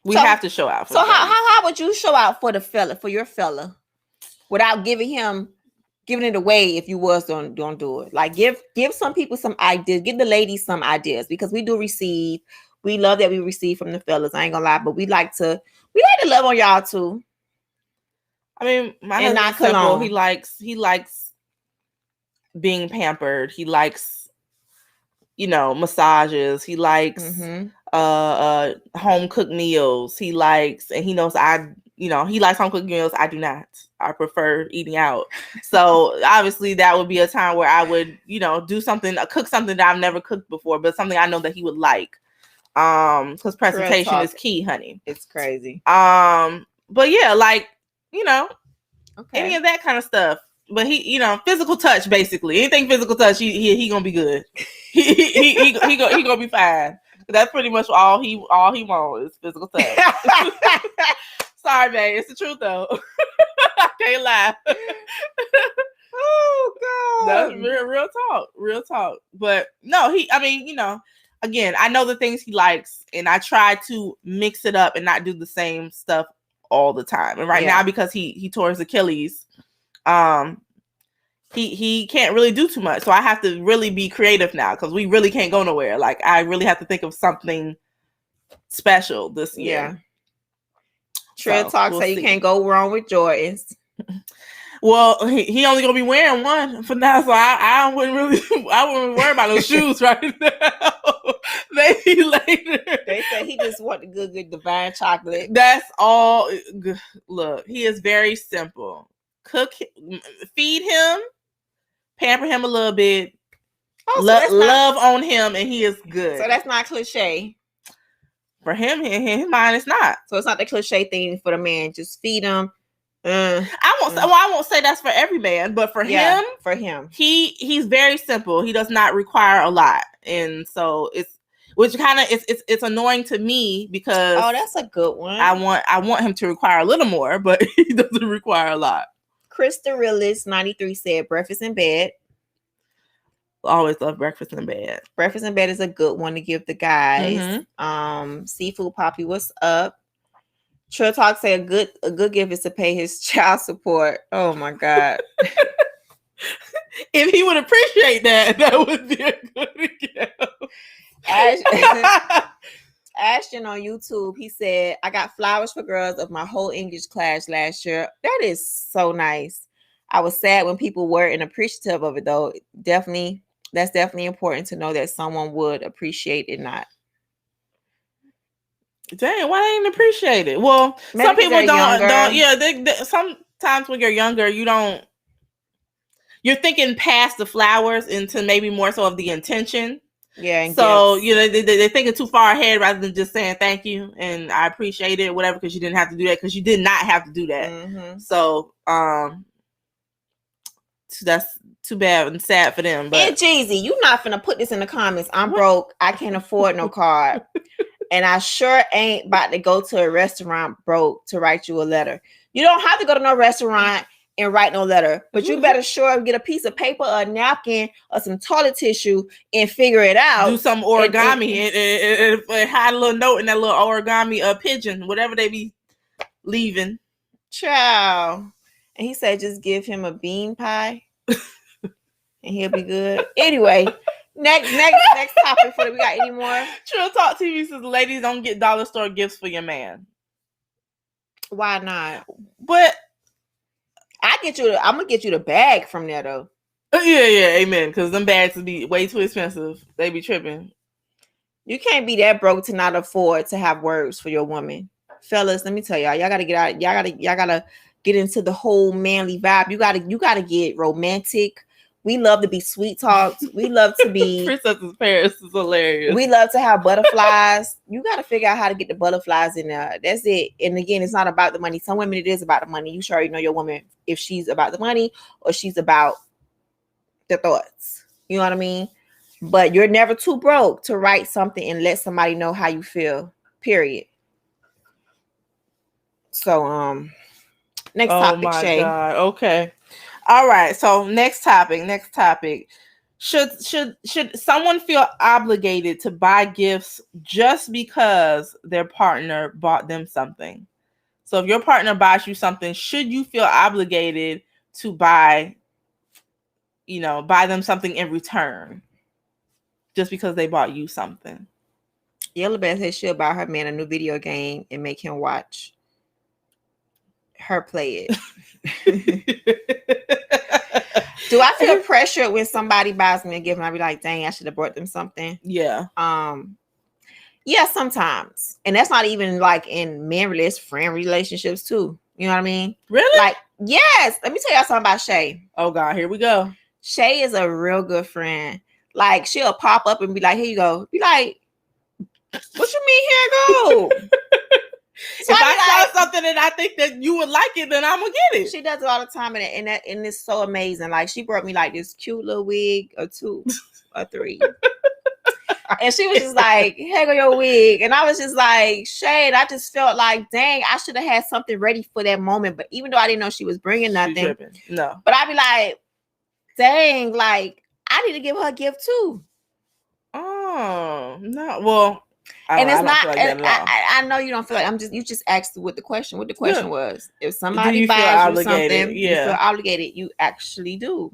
We have to show out for
the fellas. How would you show out for the fella, for your fella, without giving it away if you was don't do it? Like give some people some ideas, give the ladies some ideas, because we do receive. We love that we receive from the fellas. I ain't gonna lie, but we like to love on y'all too.
I mean, my husband's simple. He likes being pampered. He likes, massages. He likes home cooked meals. He likes, and he knows he likes home cooked meals. I do not. I prefer eating out. So obviously that would be a time where I would, do something, cook something that I've never cooked before, but something I know that he would like. Because presentation is key, honey.
It's crazy.
But yeah, like, any of that kind of stuff. But he, physical touch, basically. Anything physical touch, he gonna be good. he gonna be fine. That's pretty much all he wants is physical touch. Sorry, babe. It's the truth though. I can't lie.
Oh God.
That's real talk. But no, again, I know the things he likes, and I try to mix it up and not do the same stuff all the time. And now, because he tore his Achilles, he can't really do too much. So I have to really be creative now, because we really can't go nowhere. Like, I really have to think of something special this year.
Yeah. Trill Talk say you can't go wrong with Jordans.
Well, he only gonna be wearing one for now, so I wouldn't worry about those shoes right now. Maybe later.
They say he just want the good divine chocolate.
That's all. Look, he is very simple. Feed him, pamper him a little bit, love on him, and he is good.
So that's not cliche.
For him, in his mind, it's not.
So it's not the cliche thing for the man. Just feed him.
I won't say that's for every man, but for him, he's very simple. He does not require a lot, and so it's annoying to me, because
that's a good one.
I want him to require a little more, but he doesn't require a lot.
Krista Realist 93 said breakfast in bed.
Always love breakfast in bed.
Breakfast in bed is a good one to give the guys. Seafood Poppy, what's up? Trill Talk say a good gift is to pay his child support. Oh my God.
If he would appreciate that would be a good gift.
Ashton on YouTube, he said, I got flowers for girls of my whole English class last year. That is so nice. I was sad when people weren't appreciative of it, though. That's definitely important to know that someone would appreciate it. Not.
Dang, why they didn't appreciate it? Well, maybe some people don't. Yeah, sometimes when you're younger, you're thinking past the flowers into maybe more so of the intention.
Yeah.
So they're thinking too far ahead rather than just saying thank you and I appreciate it, whatever, because you didn't have to do that, because you did not have to do that. So that's too bad and sad for them. But
and Jeezy, you not finna put this in the comments. I'm broke. I can't afford no card. And I sure ain't about to go to a restaurant broke to write you a letter. You don't have to go to no restaurant and write no letter, but you better sure get a piece of paper, a napkin, or some toilet tissue and figure it out.
Do some origami and hide a little note in that little origami pigeon, whatever they be leaving.
Ciao. And he said, just give him a bean pie and he'll be good. Anyway, next topic for we got any more?
Trill Talk TV says ladies don't get dollar store gifts for your man.
Why not?
But
I'm gonna get you the bag from there though.
Yeah, amen. Because them bags would be way too expensive. They be tripping.
You can't be that broke to not afford to have words for your woman. Fellas, let me tell y'all gotta get out. Y'all gotta get into the whole manly vibe. You gotta get romantic We love to be sweet talked. We love to be
Princess's Paris is hilarious.
We love to have butterflies. You got to figure out how to get the butterflies in there. That's it. And again, it's not about the money. Some women, it is about the money. You sure already know your woman if she's about the money or she's about the thoughts. You know what I mean? But you're never too broke to write something and let somebody know how you feel. Period. So, next topic, Shay.
God. Okay. All right. So next topic. Should someone feel obligated to buy gifts just because their partner bought them something? So if your partner buys you something, should you feel obligated to buy them something in return just because they bought you something?
Yellow Beth said she'll buy her man a new video game and make him watch her play it. Do I feel pressure when somebody buys me a gift and I be like, dang, I should have brought them something?
Yeah.
Yeah, sometimes. And that's not even like in friend relationships too. You know what I mean?
Really?
Like, yes. Let me tell y'all something about Shay.
Oh God, here we go.
Shay is a real good friend. Like, she'll pop up and be like, here you go. Be like, what you mean here go?
So if I saw something and I think that you would like it, then I'm gonna get it.
She does it all the time, and it's so amazing. Like, she brought me like this cute little wig or 2 or 3, and she was just like, "Here go your wig," and I was just like, "Shade." I just felt like, dang, I should have had something ready for that moment. But even though I didn't know she was bringing nothing,
no.
But I'd be like, dang, like I need to give her a gift too.
Oh no, well.
And it's not. I know you don't feel like you just asked what the question. What the question was: if somebody buys you something, you feel obligated. You actually do.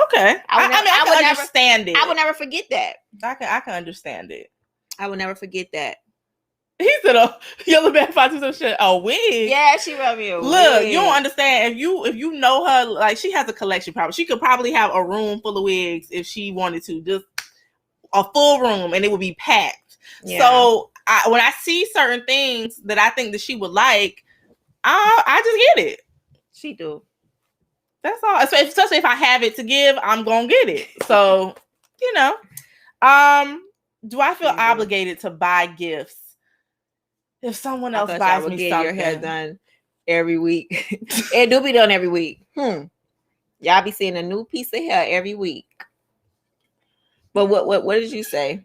Okay, I would understand it.
I would never forget that.
I can understand it.
I would never forget that.
He said, "Oh, Yellow Bad Fox some shit. A wig."
Yeah, she wrote me a
Look,
wig.
you don't understand. If you know her, like she has a collection. Probably she could probably have a room full of wigs if she wanted to, just a full room, and it would be packed. Yeah. So when I see certain things that I think that she would like, I just get it.
She do.
That's all. Especially if I have it to give, I'm gonna get it. So do I feel obligated to buy gifts if someone else buys me something?
Your hair done every week. It do be done every week. Y'all be seeing a new piece of hair every week. But what did you say?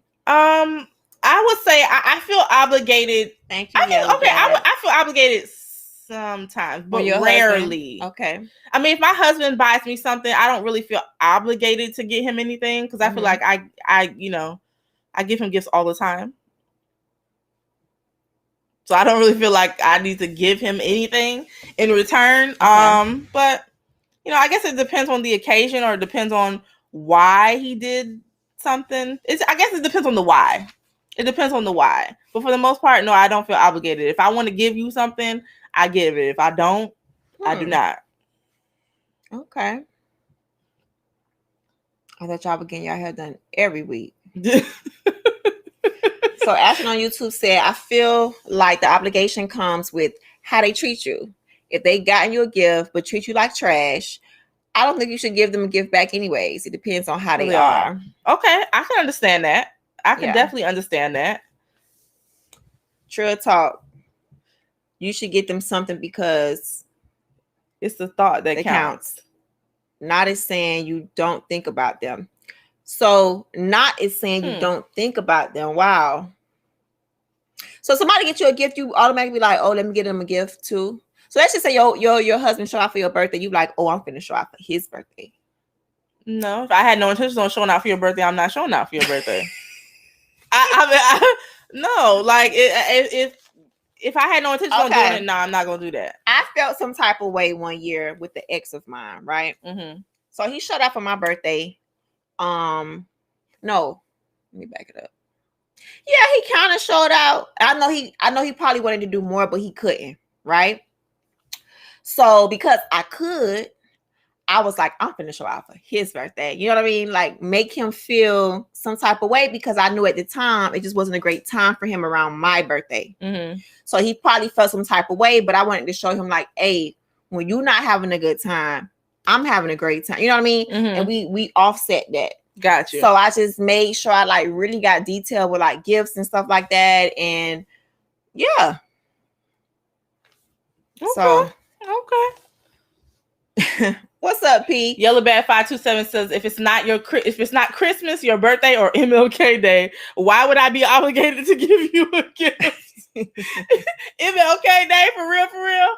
I would say I feel obligated.
Thank you.
I feel obligated sometimes, but rarely.
Husband? Okay.
I mean, if my husband buys me something, I don't really feel obligated to get him anything because I feel like I give him gifts all the time. So I don't really feel like I need to give him anything in return. Okay. But I guess it depends on the occasion or it depends on why he did something. I guess it depends on the why. It depends on the why. But for the most part, no, I don't feel obligated. If I want to give you something, I give it. If I don't, I do not.
Okay. I thought y'all were getting your hair done every week. So Ashton on YouTube said, I feel like the obligation comes with how they treat you. If they gotten you a gift but treat you like trash, I don't think you should give them a gift back anyways. It depends on how they are.
Okay, I can understand that. I can definitely understand that.
True talk. You should get them something because
it's the thought that counts.
Not as saying you don't think about them. So not as saying you don't think about them. Wow. So somebody get you a gift, you automatically be like, oh, let me get them a gift too. So let's just say your husband show out for your birthday. You like, oh, I'm finna show out for his birthday.
No, if I had no intentions on showing out for your birthday, I'm not showing out for your birthday. No, like if I had no intention on doing it, no, I'm not gonna do that.
I felt some type of way one year with the ex of mine, right? Mm-hmm. So he showed out for my birthday. No, let me back it up. Yeah, he kind of showed out. I know he probably wanted to do more, but he couldn't, right? So because I could, I was like, I'm finna show out for his birthday. You know what I mean? Like make him feel some type of way because I knew at the time it just wasn't a great time for him around my birthday. Mm-hmm. So he probably felt some type of way, but I wanted to show him like, hey, when you're not having a good time, I'm having a great time. You know what I mean? And we offset that.
Got you.
So I just made sure I like really got detailed with like gifts and stuff like that. And yeah.
Okay.
So
okay.
What's up, P?
Yellow Bad 527 says if it's not Christmas, your birthday, or MLK Day, why would I be obligated to give you a gift? MLK Day for real?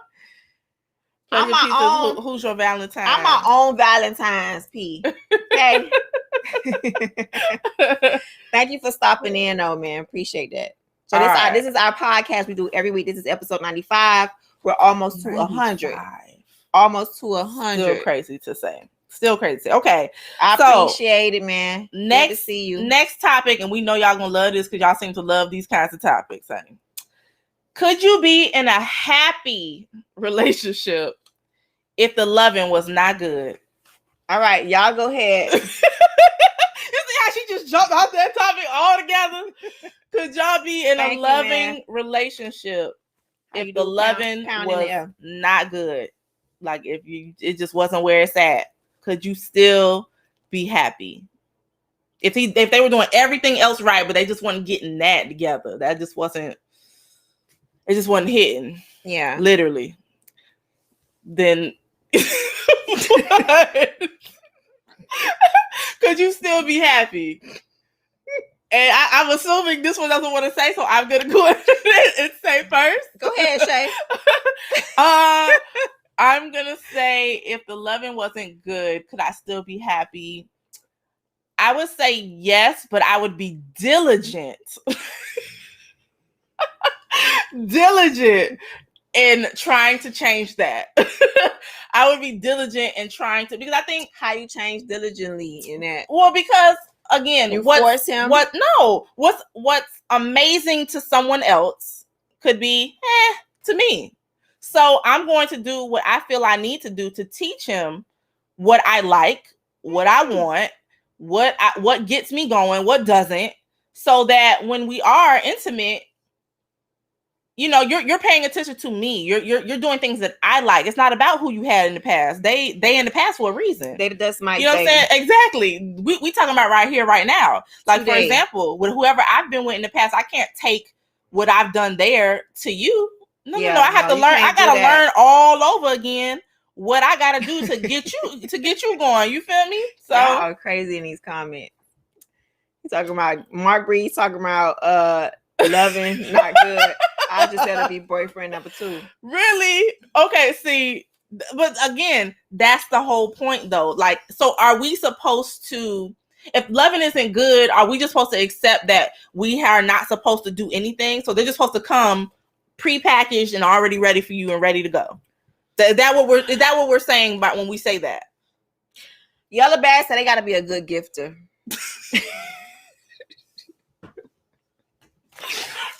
I'm my own.
Who's your Valentine?
I'm my own Valentine's, P. Okay. Thank you for stopping in, though, man. Appreciate that. So this is our podcast we do every week. This is episode 95. We're almost to 100. Almost to 100.
Still crazy to say. Okay.
I appreciate it, man.
Next,
good to see you.
Next topic, and we know y'all gonna love this because y'all seem to love these kinds of topics, honey. Could you be in a happy relationship if the loving was not good?
All right, y'all go ahead.
You see how she just jumped off that topic altogether? Could y'all be in a loving relationship if the loving was not good? Like it just wasn't where it's at. Could you still be happy? If they were doing everything else right, but they just weren't getting that together. That just wasn't. It just wasn't hitting.
Yeah, literally.
Then could you still be happy? And I'm assuming this one doesn't want to say, so I'm gonna go ahead and say first.
Go ahead, Shay.
I'm gonna say if the loving wasn't good, could I still be happy? I would say yes, but I would be diligent. Diligent in trying to change that. I would be diligent in trying to, because I think
how you change diligently in that.
Well, because again,
you force him.
What's amazing to someone else could be to me. So I'm going to do what I feel I need to do to teach him what I like, what I want, what gets me going, what doesn't, so that when we are intimate, you know, you're paying attention to me. You're doing things that I like. It's not about who you had in the past. They in the past for a reason.
They just might.
You know what I'm saying? Exactly. We talking about right here, right now. Like for example, with whoever I've been with in the past, I can't take what I've done there to you. No. I have to learn. I gotta learn all over again what I gotta do to get you going. You feel me? So
y'all are crazy in these comments. He's talking about Mark Breed talking about loving not good. I just had to be boyfriend number 2.
Really? Okay, see, but again, that's the whole point though. Like, so are we supposed to, if loving isn't good, are we just supposed to accept that we are not supposed to do anything? So they're just supposed to come pre-packaged and already ready for you and ready to go. Is that what we're saying about when we say that?
Yellow Bass said they got to be a good gifter.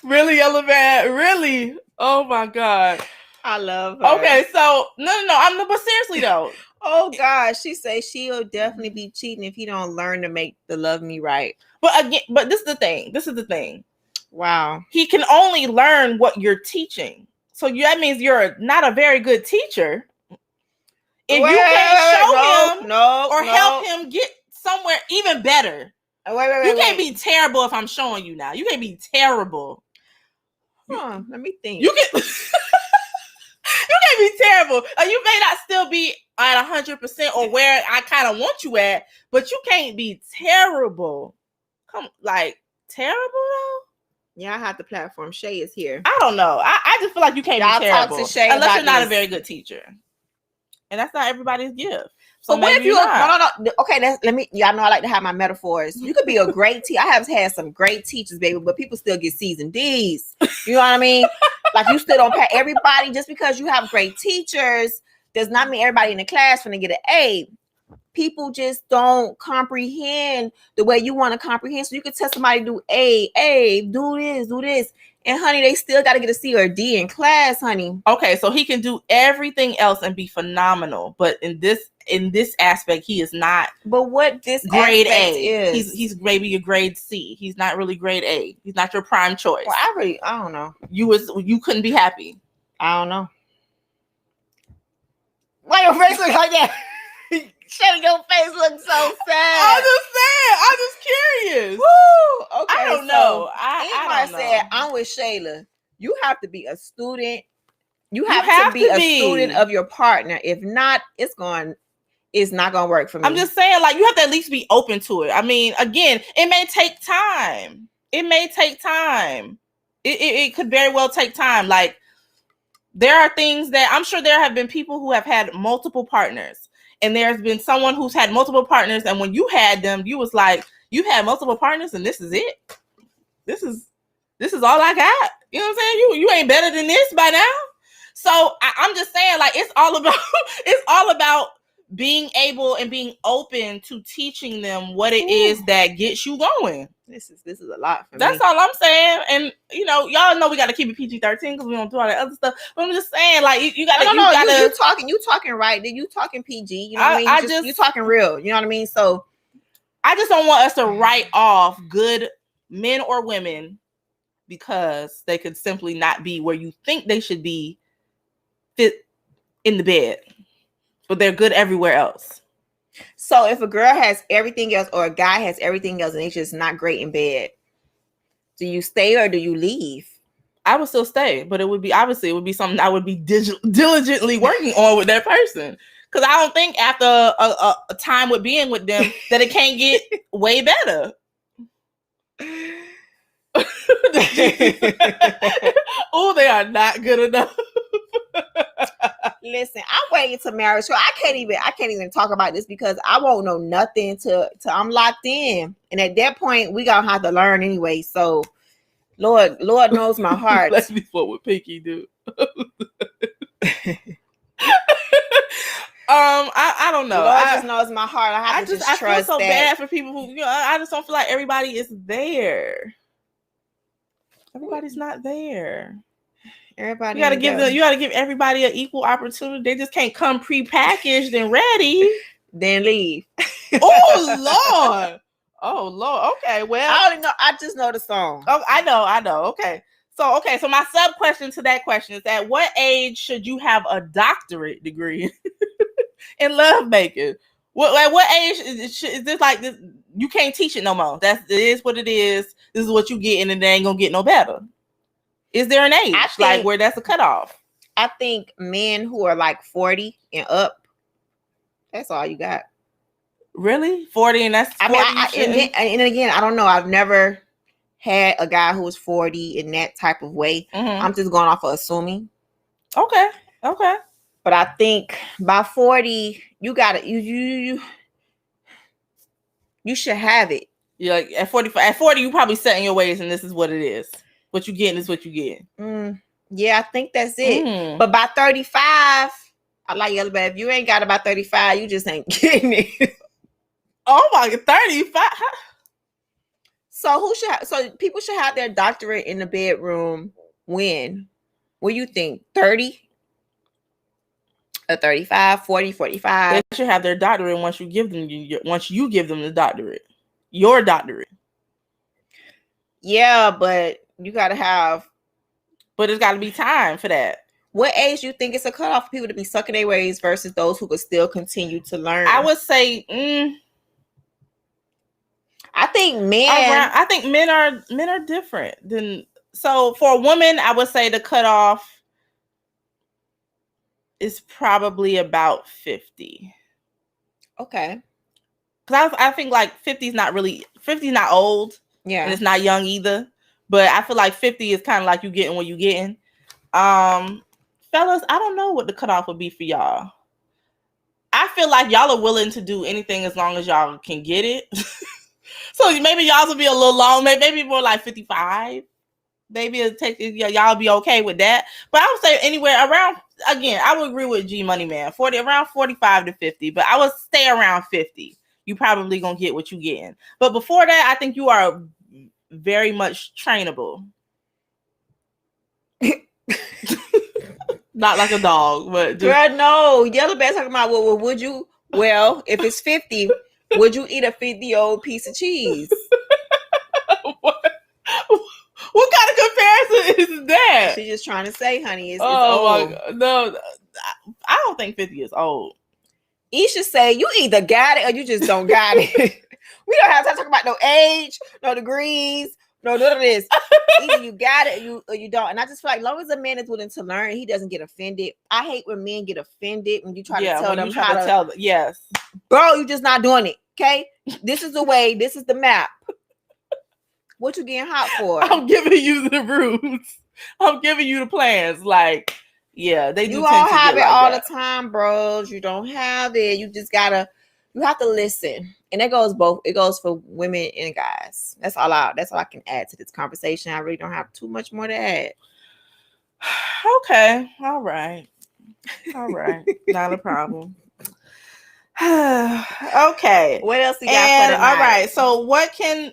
Really, Yellow Bad? Really? Oh my God.
I love her.
Okay, so no, but seriously though.
Oh gosh, she says she'll definitely be cheating if he don't learn to make the love me right.
But again, this is the thing.
Wow.
He can only learn what you're teaching. So that means you're not a very good teacher. If you can't show him or help him get somewhere even better. You can't be terrible if I'm showing you now. You can't be terrible.
Let me think.
You can't be terrible. You may not still be at 100% or where I kind of want you at, but you can't be terrible. Terrible though?
Yeah, I have the platform. Shay is here.
I don't know. I just feel like you can't be terrible
talk to Shay
unless you're not a very good teacher, and that's not everybody's gift. So
what if you no? Okay, y'all know I like to have my metaphors. You could be a great teacher. I have had some great teachers, baby, but people still get C's and D's. You know what I mean? Like you still don't pay everybody just because you have great teachers does not mean everybody in the class gonna get an A. People just don't comprehend the way you want to comprehend. So you could tell somebody to do A, do this. And honey, they still got to get a C or a D in class, honey.
Okay, so he can do everything else and be phenomenal, but in this aspect, he is not.
But what this
grade A is, he's maybe a grade C. He's not really grade A. He's not your prime choice.
Well, I don't know.
You couldn't be happy.
I don't know. Why your face look like that? Shelly, your face looks so sad.
I'm just saying. I'm just curious.
Woo! Okay,
I don't know. I don't know.
said, I'm with Shayla. You have to be a student. You have to be a student of your partner. If not, it's not gonna work for me.
I'm just saying, like, you have to at least be open to it. I mean, again, it may take time. It could very well take time. Like, there are things that I'm sure there have been people who have had multiple partners, and there's been someone who's had multiple partners, and when you had them, you was like, you've had multiple partners, and this is it. This is all I got. You know what I'm saying? You ain't better than this by now. So I'm just saying, like, it's all about being able and being open to teaching them what it is that gets you going.
This is a lot for me.
That's all I'm saying. And y'all know we got to keep it PG-13 because we don't do all that other stuff. But I'm just saying, like, you got to.
You talking right? Then you talking PG? You know what I mean? You talking real? You know what I mean? So
I just don't want us to write off good men or women because they could simply not be where you think they should be, fit in the bed, but they're good everywhere else.
So if a girl has everything else or a guy has everything else and he's just not great in bed, do you stay or do you leave?
I would still stay, but it would be something I would be diligently working on with that person. Because I don't think after a time with being with them that it can't get way better. Oh, they are not good enough.
Listen, I'm waiting to marriage. So I can't even talk about this because I won't know nothing till I'm locked in. And at that point, we gonna have to learn anyway. So Lord knows my heart.
Let's be what Pinky do. I don't know.
Lord just knows my heart. I just trust
feel so
that.
bad for people who I just don't feel like everybody is there. Everybody's not there.
Everybody,
you gotta give everybody an equal opportunity. They just can't come pre-packaged and ready,
then leave.
Oh Lord. Okay, well,
I don't even know. I just know the song.
Oh, I know. Okay, so my sub question to that question is: at what age should you have a doctorate degree in lovemaking? At what age is this like this? You can't teach it no more. It is what it is. This is what you get, and it ain't gonna get no better. Is there an age like where that's a cutoff?
I think men who are like 40 and up, that's all you got.
Really? 40 and that's 40?
And again, I don't know. I've never had a guy who was 40 in that type of way. Mm-hmm. I'm just going off of assuming.
Okay.
But I think by 40, you got it. You should have it.
Yeah, like at 40, you probably set in your ways, and this is what it is. What you getting is what you get.
Yeah, I think that's it. But by 35, I like yellow, but if you ain't got about 35, you just ain't getting it.
Oh my God, 35.
So people should have their doctorate in the bedroom when? What do you think? 30? Or 35, 40, 45?
They should have their doctorate once you give them the doctorate. Your doctorate.
Yeah, but you gotta have.
But it's gotta be time for that.
What age do you think it's a cutoff for people to be sucking their ways versus those who could still continue to learn?
I would say
I think men
are different than. So for a woman, I would say the cutoff is probably about 50.
Okay.
Because I think like 50 is not old.
Yeah.
And it's not young either. But I feel like 50 is kind of like you getting what you getting. Fellas, I don't know what the cutoff would be for y'all. I feel like y'all are willing to do anything as long as y'all can get it. So maybe y'all will be a little long, maybe more like 55. Maybe it'll take y'all be okay with that. But I would say anywhere around, again, I would agree with G Money Man, around 45 to 50, but I would stay around 50. You probably gonna get what you getting. But before that, I think you are very much trainable. Not like a dog, but just...
Girl, no. Yellow Bear talking about what would you? Well, if it's 50, would you eat a 50-year-old piece of cheese?
What kind of comparison is that?
She's just trying to say, honey, it's
old.
My God.
No, I don't think 50 is old.
Isha say you either got it or you just don't got it. We don't have time to talk about no age, no degrees, no none of this. Either you got it or you don't. And I just feel like as long as a man is willing to learn, he doesn't get offended. I hate when men get offended when you try to tell them how to
tell them. Yes.
Bro, you just not doing it. Okay? This is the way. This is the map. What you getting hot for?
I'm giving you the routes. I'm giving you the plans. Like, yeah, they do.
You don't have it all the time, bros. You don't have it. You just gotta. You have to listen, and it goes both. It goes for women and guys. That's all I can add to this conversation. I really don't have too much more to add.
Okay. All right. Not a problem. Okay.
What else you got for tonight?
All right. So what can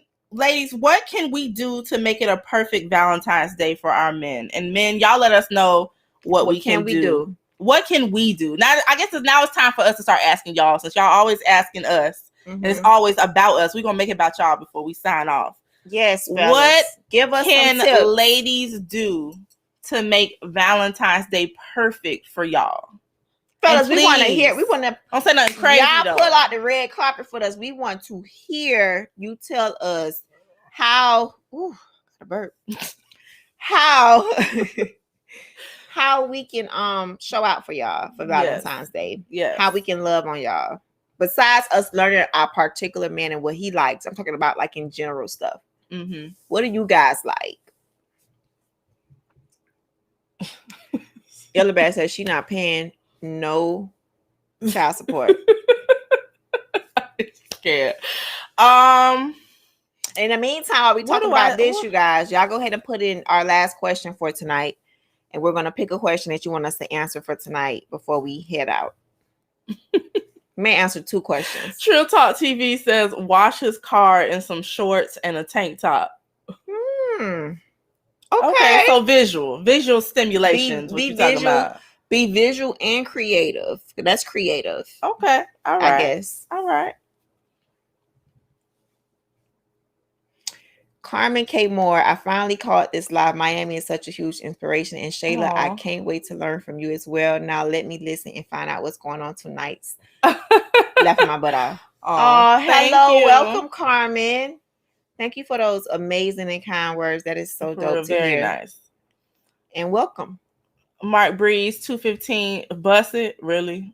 we do to make it a perfect Valentine's Day for our men? And men, y'all let us know what we can do. What can we do? Now, I guess now it's time for us to start asking y'all, since y'all always asking us, and it's always about us. We're going to make it about y'all before we sign off.
Yes, fellas.
What
Give us
can
some tips.
ladies do to make Valentine's Day perfect for y'all?
Fellas, we want to hear. We want to.
Don't say nothing crazy.
Y'all pull out the red carpet for us. We want to hear you tell us how. Ooh, got a burp. How we can show out for y'all for Valentine's Day.
Yeah.
How we can love on y'all. Besides us learning our particular man and what he likes, I'm talking about like in general stuff.
Mm-hmm.
What do you guys like? Elabad says she not paying no child support.
I'm scared.
In the meantime, while we talk about this, you guys, y'all go ahead and put in our last question for tonight. And we're going to pick a question that you want us to answer for tonight before we head out. May answer 2 questions.
Trill Talk TV says, wash his car in some shorts and a tank top. Okay, so visual stimulations. What you talking about?
Be visual and creative. That's creative.
Okay, all right.
I guess.
All right.
Carmen K. Moore, I finally caught this live. Miami is such a huge inspiration. And Shayla, I can't wait to learn from you as well. Now let me listen and find out what's going on tonight. Laughing my butt off. Oh, hello. Welcome, Carmen. Thank you for those amazing and kind words. That is so dope to hear.
Very nice.
And welcome.
Mark Breeze, 215. Bust it. Really?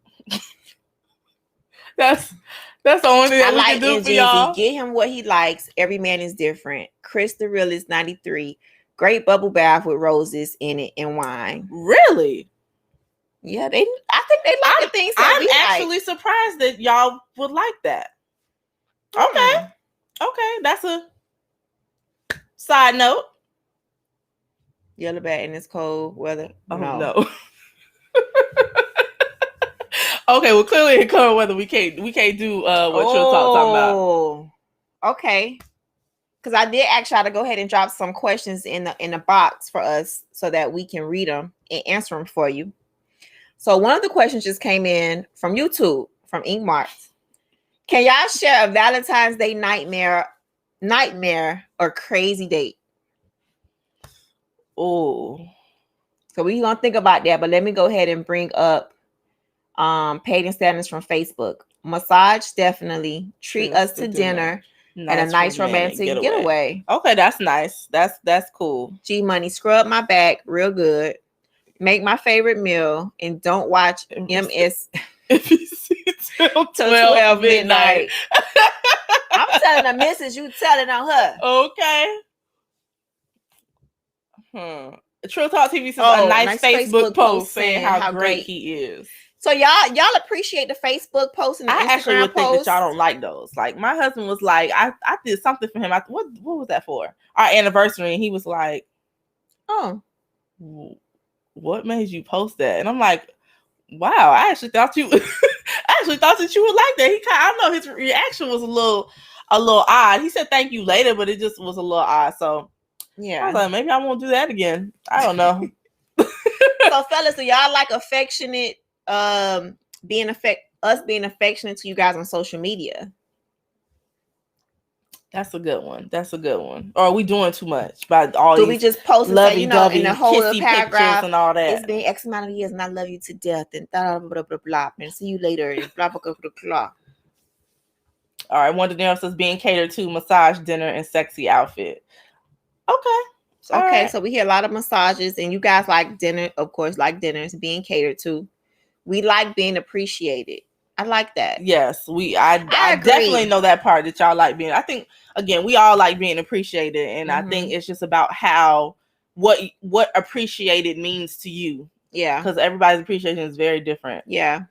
That's the only thing that we can do for y'all.
Get him what he likes. Every man is different. Chris the Realist 93. Great bubble bath with roses in it and wine.
Really?
Yeah, I think they like the things that we like.
I'm actually surprised that y'all would like that. Okay. Okay, that's a side note.
Yellow bat in this cold weather.
Oh no. Okay, well, clearly in cold weather we can't do what you're talking about.
Okay. Because I did ask y'all to go ahead and drop some questions in the box for us so that we can read them and answer them for you. So one of the questions just came in from YouTube from Ink Marks. Can y'all share a Valentine's Day nightmare or crazy date?
Oh,
so we're gonna think about that, but let me go ahead and bring up Peyton Sanders from Facebook. Massage, definitely. Treat us to dinner and a nice romantic getaway.
Okay, that's nice. That's cool.
G Money, scrub my back real good. Make my favorite meal and don't watch MS
till 12 midnight.
I'm telling the missus, you telling on her.
Okay. Trill Talk TV says a nice Facebook post saying how great he is.
So y'all appreciate the Facebook post and the Instagram
actually would
post?
think that y'all don't like those. Like my husband was like, I did something for him. What was that for? Our anniversary, and he was like,
"Oh,
what made you post that?" And I'm like, "Wow, I actually thought that you would like that." I don't know, his reaction was a little odd. He said thank you later, but it just was a little odd. So yeah, I was like, maybe I won't do that again. I don't know.
So fellas, do y'all like affectionate? Being affectionate to you guys on social media?
That's a good one. That's a good one. Or are we doing too much by all
Do
these
we just post and say, in the whole
kissy
paragraph
pictures and all that?
It's been X amount of years and I love you to death and blah blah blah blah blah and see you later and blah blah blah blah blah.
All right, one of them says being catered to, massage, dinner, and sexy outfit. Okay.
Okay, so we hear a lot of massages, and you guys like dinner, of course, like dinners, being catered to. We like being appreciated. I like that.
Yes, I definitely know that part that y'all like being. I think again, we all like being appreciated, and I think it's just about what appreciated means to you.
Yeah,
because everybody's appreciation is very different.
Yeah.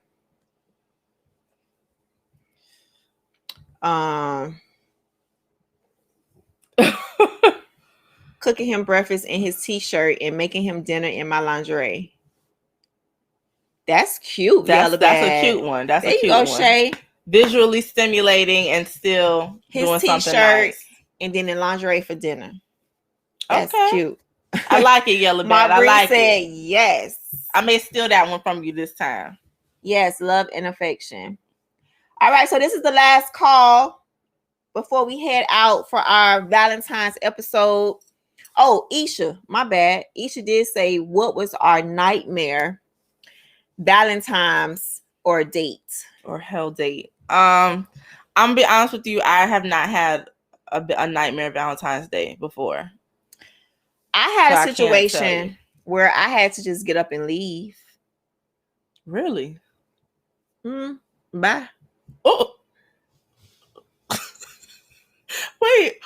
Cooking him breakfast in his t-shirt and making him dinner in my lingerie. That's cute.
That's a cute one. That's a cute one.
Shay.
Visually stimulating and still his doing something nice.
And then in lingerie for dinner. That's cute.
I like it, Yellow Bad. I like
said it. Yes.
I may steal that one from you this time.
Yes, love and affection. All right, so this is the last call before we head out for our Valentine's episode. Oh, Isha, my bad. Isha did say, what was our nightmare Valentine's or date?
Or hell date. I'm gonna be honest with you. I have not had a nightmare Valentine's Day before.
I had a situation where I had to just get up and leave.
Really?
Bye.
Oh. Wait.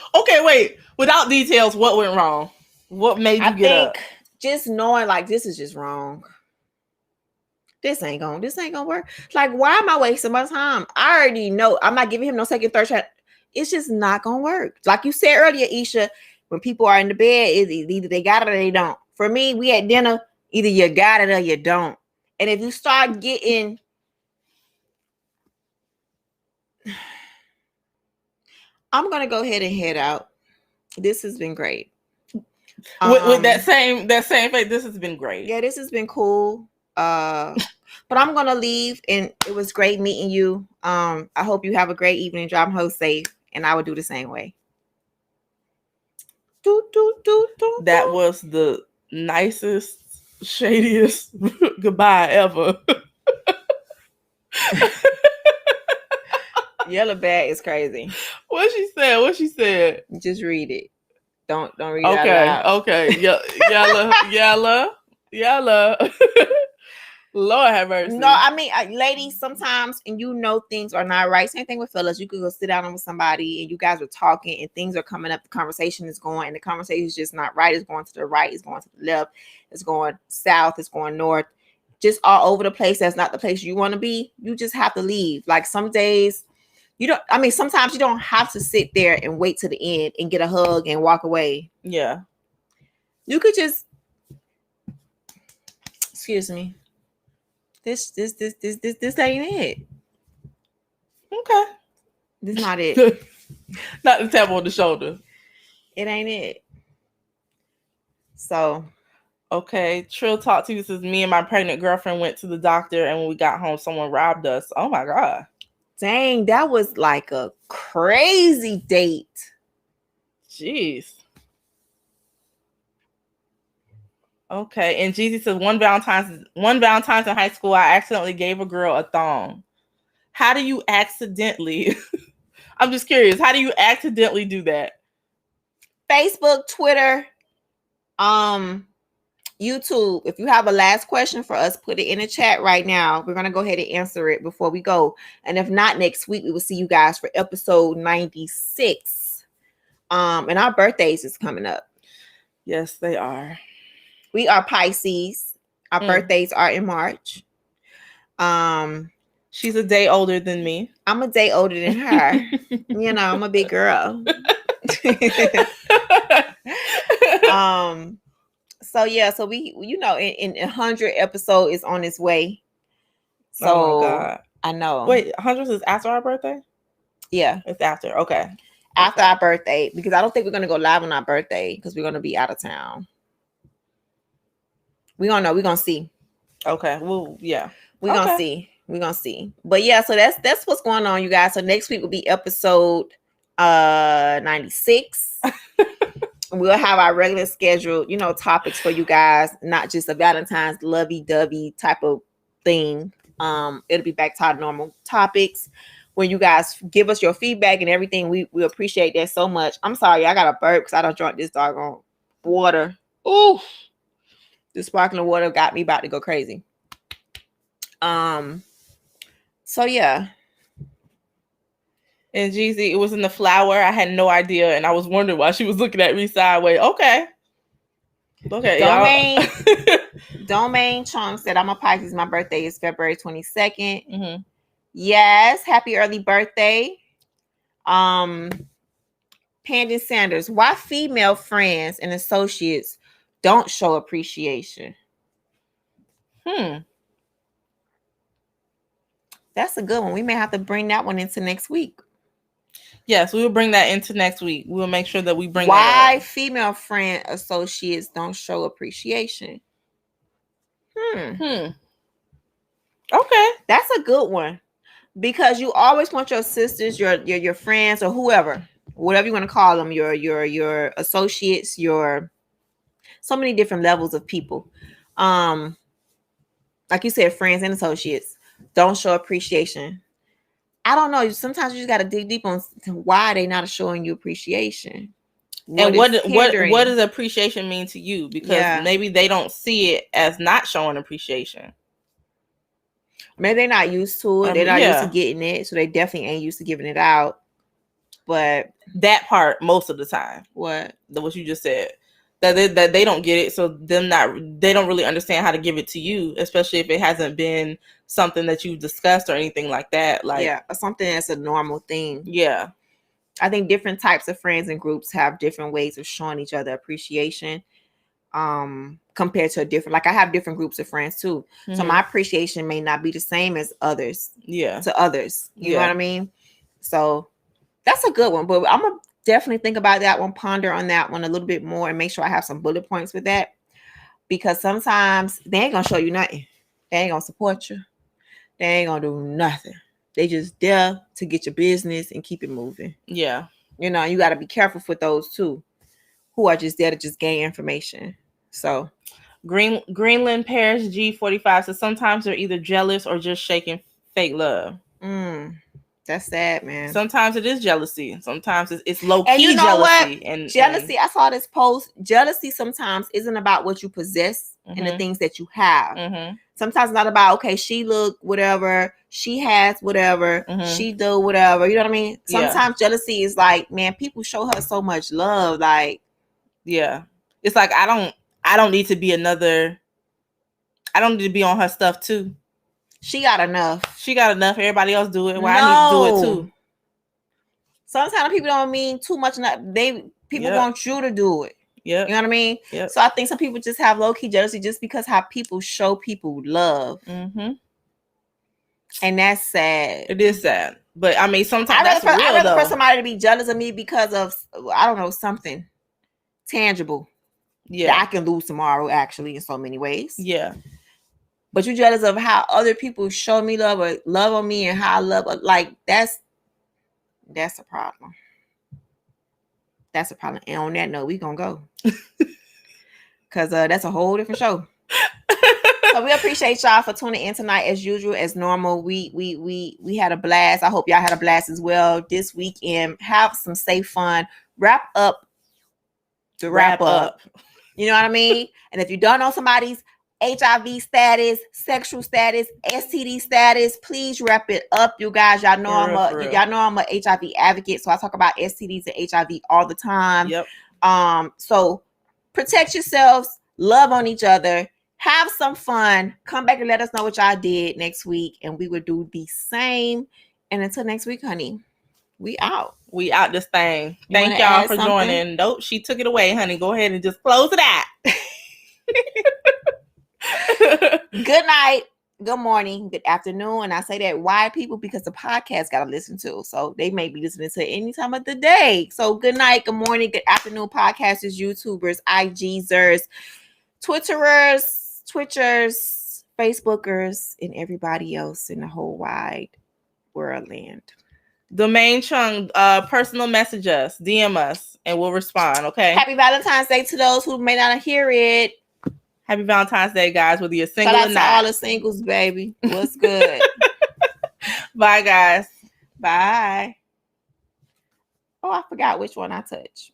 Without details, what went wrong? What made you get up?
Just knowing like this is just wrong. This ain't gonna work. Like, why am I wasting my time? I already know I'm not giving him no second, third shot. It's just not gonna work. Like you said earlier, Isha, when people are in the bed, either they got it or they don't. For me, we at dinner, either you got it or you don't. And if you start getting I'm gonna go ahead and head out. This has been great.
With that same face, this has been great.
Yeah, this has been cool. But I'm gonna leave, and it was great meeting you. I hope you have a great evening. Drive home safe, and I would do the same way.
That was the nicest, shadiest goodbye ever.
Yellow Bag is crazy.
What she said?
Just read it. Don't read it out loud.
Okay. Yellow. Lord have mercy.
No, I mean, ladies, sometimes, and things are not right. Same thing with fellas. You could go sit down with somebody and you guys are talking and things are coming up. The conversation is going and the conversation is just not right. It's going to the right. It's going to the left. It's going south. It's going north. Just all over the place. That's not the place you want to be. You just have to leave. Like some days, sometimes you don't have to sit there and wait to the end and get a hug and walk away.
Yeah.
You could just, excuse me. This ain't it.
Okay.
This not it.
Not the tap on the shoulder.
It ain't it. So.
Okay. Trill Talk to you says, me and my pregnant girlfriend went to the doctor and when we got home, someone robbed us. Oh my God.
Dang, that was like a crazy date.
Jeez. Okay, and Jeezy says one Valentine's in high school, I accidentally gave a girl a thong. How do you accidentally? I'm just curious. How do you accidentally do that?
Facebook, Twitter, YouTube. If you have a last question for us, put it in the chat right now. We're gonna go ahead and answer it before we go. And if not, next week we will see you guys for episode 96. And our birthdays is coming up.
Yes, they are.
We are Pisces. Our birthdays are in March.
She's a day older than me.
I'm a day older than her. I'm a big girl. So we in 100 episode is on its way. So
oh my God.
I know.
Wait, 100 is after our birthday?
Yeah.
It's after. Okay.
After our birthday, because I don't think we're gonna go live on our birthday because we're gonna be out of town. We don't know. We're gonna see.
Okay. Well, yeah.
We're gonna see. We're gonna see. But yeah, so that's what's going on, you guys. So next week will be episode 96. We'll have our regular scheduled, topics for you guys, not just a Valentine's lovey-dovey type of thing. It'll be back to our normal topics when you guys give us your feedback and everything. We appreciate that so much. I'm sorry, I got a burp because I don't drink this doggone water. Ooh, the sparkling water got me about to go crazy. So yeah.
And Jeezy, it was in the flower. I had no idea, and I was wondering why she was looking at me sideways. Okay,
Domain Chung said, I'm a Pisces. My birthday is February 22nd. Mm-hmm. Yes, happy early birthday. Pandon Sanders, why female friends and associates don't show appreciation? That's a good one. We may have to bring that one into next week.
Yes, we will bring that into next week. We will make sure that we bring
why
that up.
Female friend associates don't show appreciation.
Okay,
that's a good one, because you always want your sisters, your friends, or whoever, whatever you want to call them, your associates, your so many different levels of people. Like you said, friends and associates don't show appreciation. I don't know. Sometimes you just got to dig deep on why they not showing you appreciation.
What does appreciation mean to you? Because maybe they don't see it as not showing appreciation.
Maybe they're not used to it. They're not used to getting it, so they definitely ain't used to giving it out. But
that part, most of the time, what you just said, that they don't get it, so they don't really understand how to give it to you, especially if it hasn't been something that you've discussed or anything like that.
Or something that's a normal thing.
Yeah.
I think different types of friends and groups have different ways of showing each other appreciation. Compared to I have different groups of friends too. Mm-hmm. So my appreciation may not be the same as others. Yeah. To others. You know what I mean? So that's a good one. But I'm gonna definitely think about that one, ponder on that one a little bit more, and make sure I have some bullet points with that. Because sometimes they ain't gonna show you nothing. They ain't gonna support you. They ain't gonna do nothing. They just there to get your business and keep it moving. Yeah. You got to be careful with those too, who are just there to just gain information. So
Greenland Paris G45 says sometimes they're either jealous or just shaking fake love.
That's sad, man.
Sometimes it is jealousy. Sometimes it's low key jealousy. And
jealousy, I saw this post. Jealousy sometimes isn't about what you possess and the things that you have. Mm-hmm. Sometimes it's not about, okay, she look whatever, she has whatever, she do whatever. You know what I mean? Sometimes jealousy is like, man, people show her so much love. Like,
it's like I don't need to be I don't need to be on her stuff too.
She got enough.
Everybody else do it. Why I need to do it too?
Sometimes people don't mean too much. People want you to do it. Yeah. You know what I mean? Yep. So I think some people just have low-key jealousy just because how people show people love. Mm-hmm. And that's sad.
It is sad. But I mean, sometimes I'd
rather for somebody to be jealous of me because of, I don't know, something tangible. Yeah. That I can lose tomorrow, actually, in so many ways. Yeah. But you're jealous of how other people show me love or love on me and how I love, like, that's a problem. That's a problem. And on that note, we gonna go. Because that's a whole different show. So we appreciate y'all for tuning in tonight as usual, as normal. We had a blast. I hope y'all had a blast as well this weekend. Have some safe fun. Wrap up. You know what I mean? And if you don't know somebody's HIV status, sexual status, STD status, please wrap it up, you guys. Y'all know I'm a HIV advocate, so I talk about STDs and HIV all the time. Yep. So protect yourselves, love on each other, have some fun. Come back and let us know what y'all did next week, and we will do the same. And until next week, honey, we out.
We out this thing. Thank y'all for joining. Nope, she took it away, honey. Go ahead and just close it out.
Good night, good morning, good afternoon. And I say that why people, because the podcast got to listen to, so they may be listening to any time of the day. So good night, good morning, good afternoon, podcasters, YouTubers, IGzers, Twitchers, Facebookers, and everybody else in the whole wide world land.
The main chunk, personal message us, DM us, and we'll respond, okay?
Happy Valentine's Day to those who may not hear it.
Happy Valentine's Day, guys, whether you're single
Shout out
or
to
not.
all the singles, baby. What's good?
Bye, guys.
Bye. Oh, I forgot which one I touched.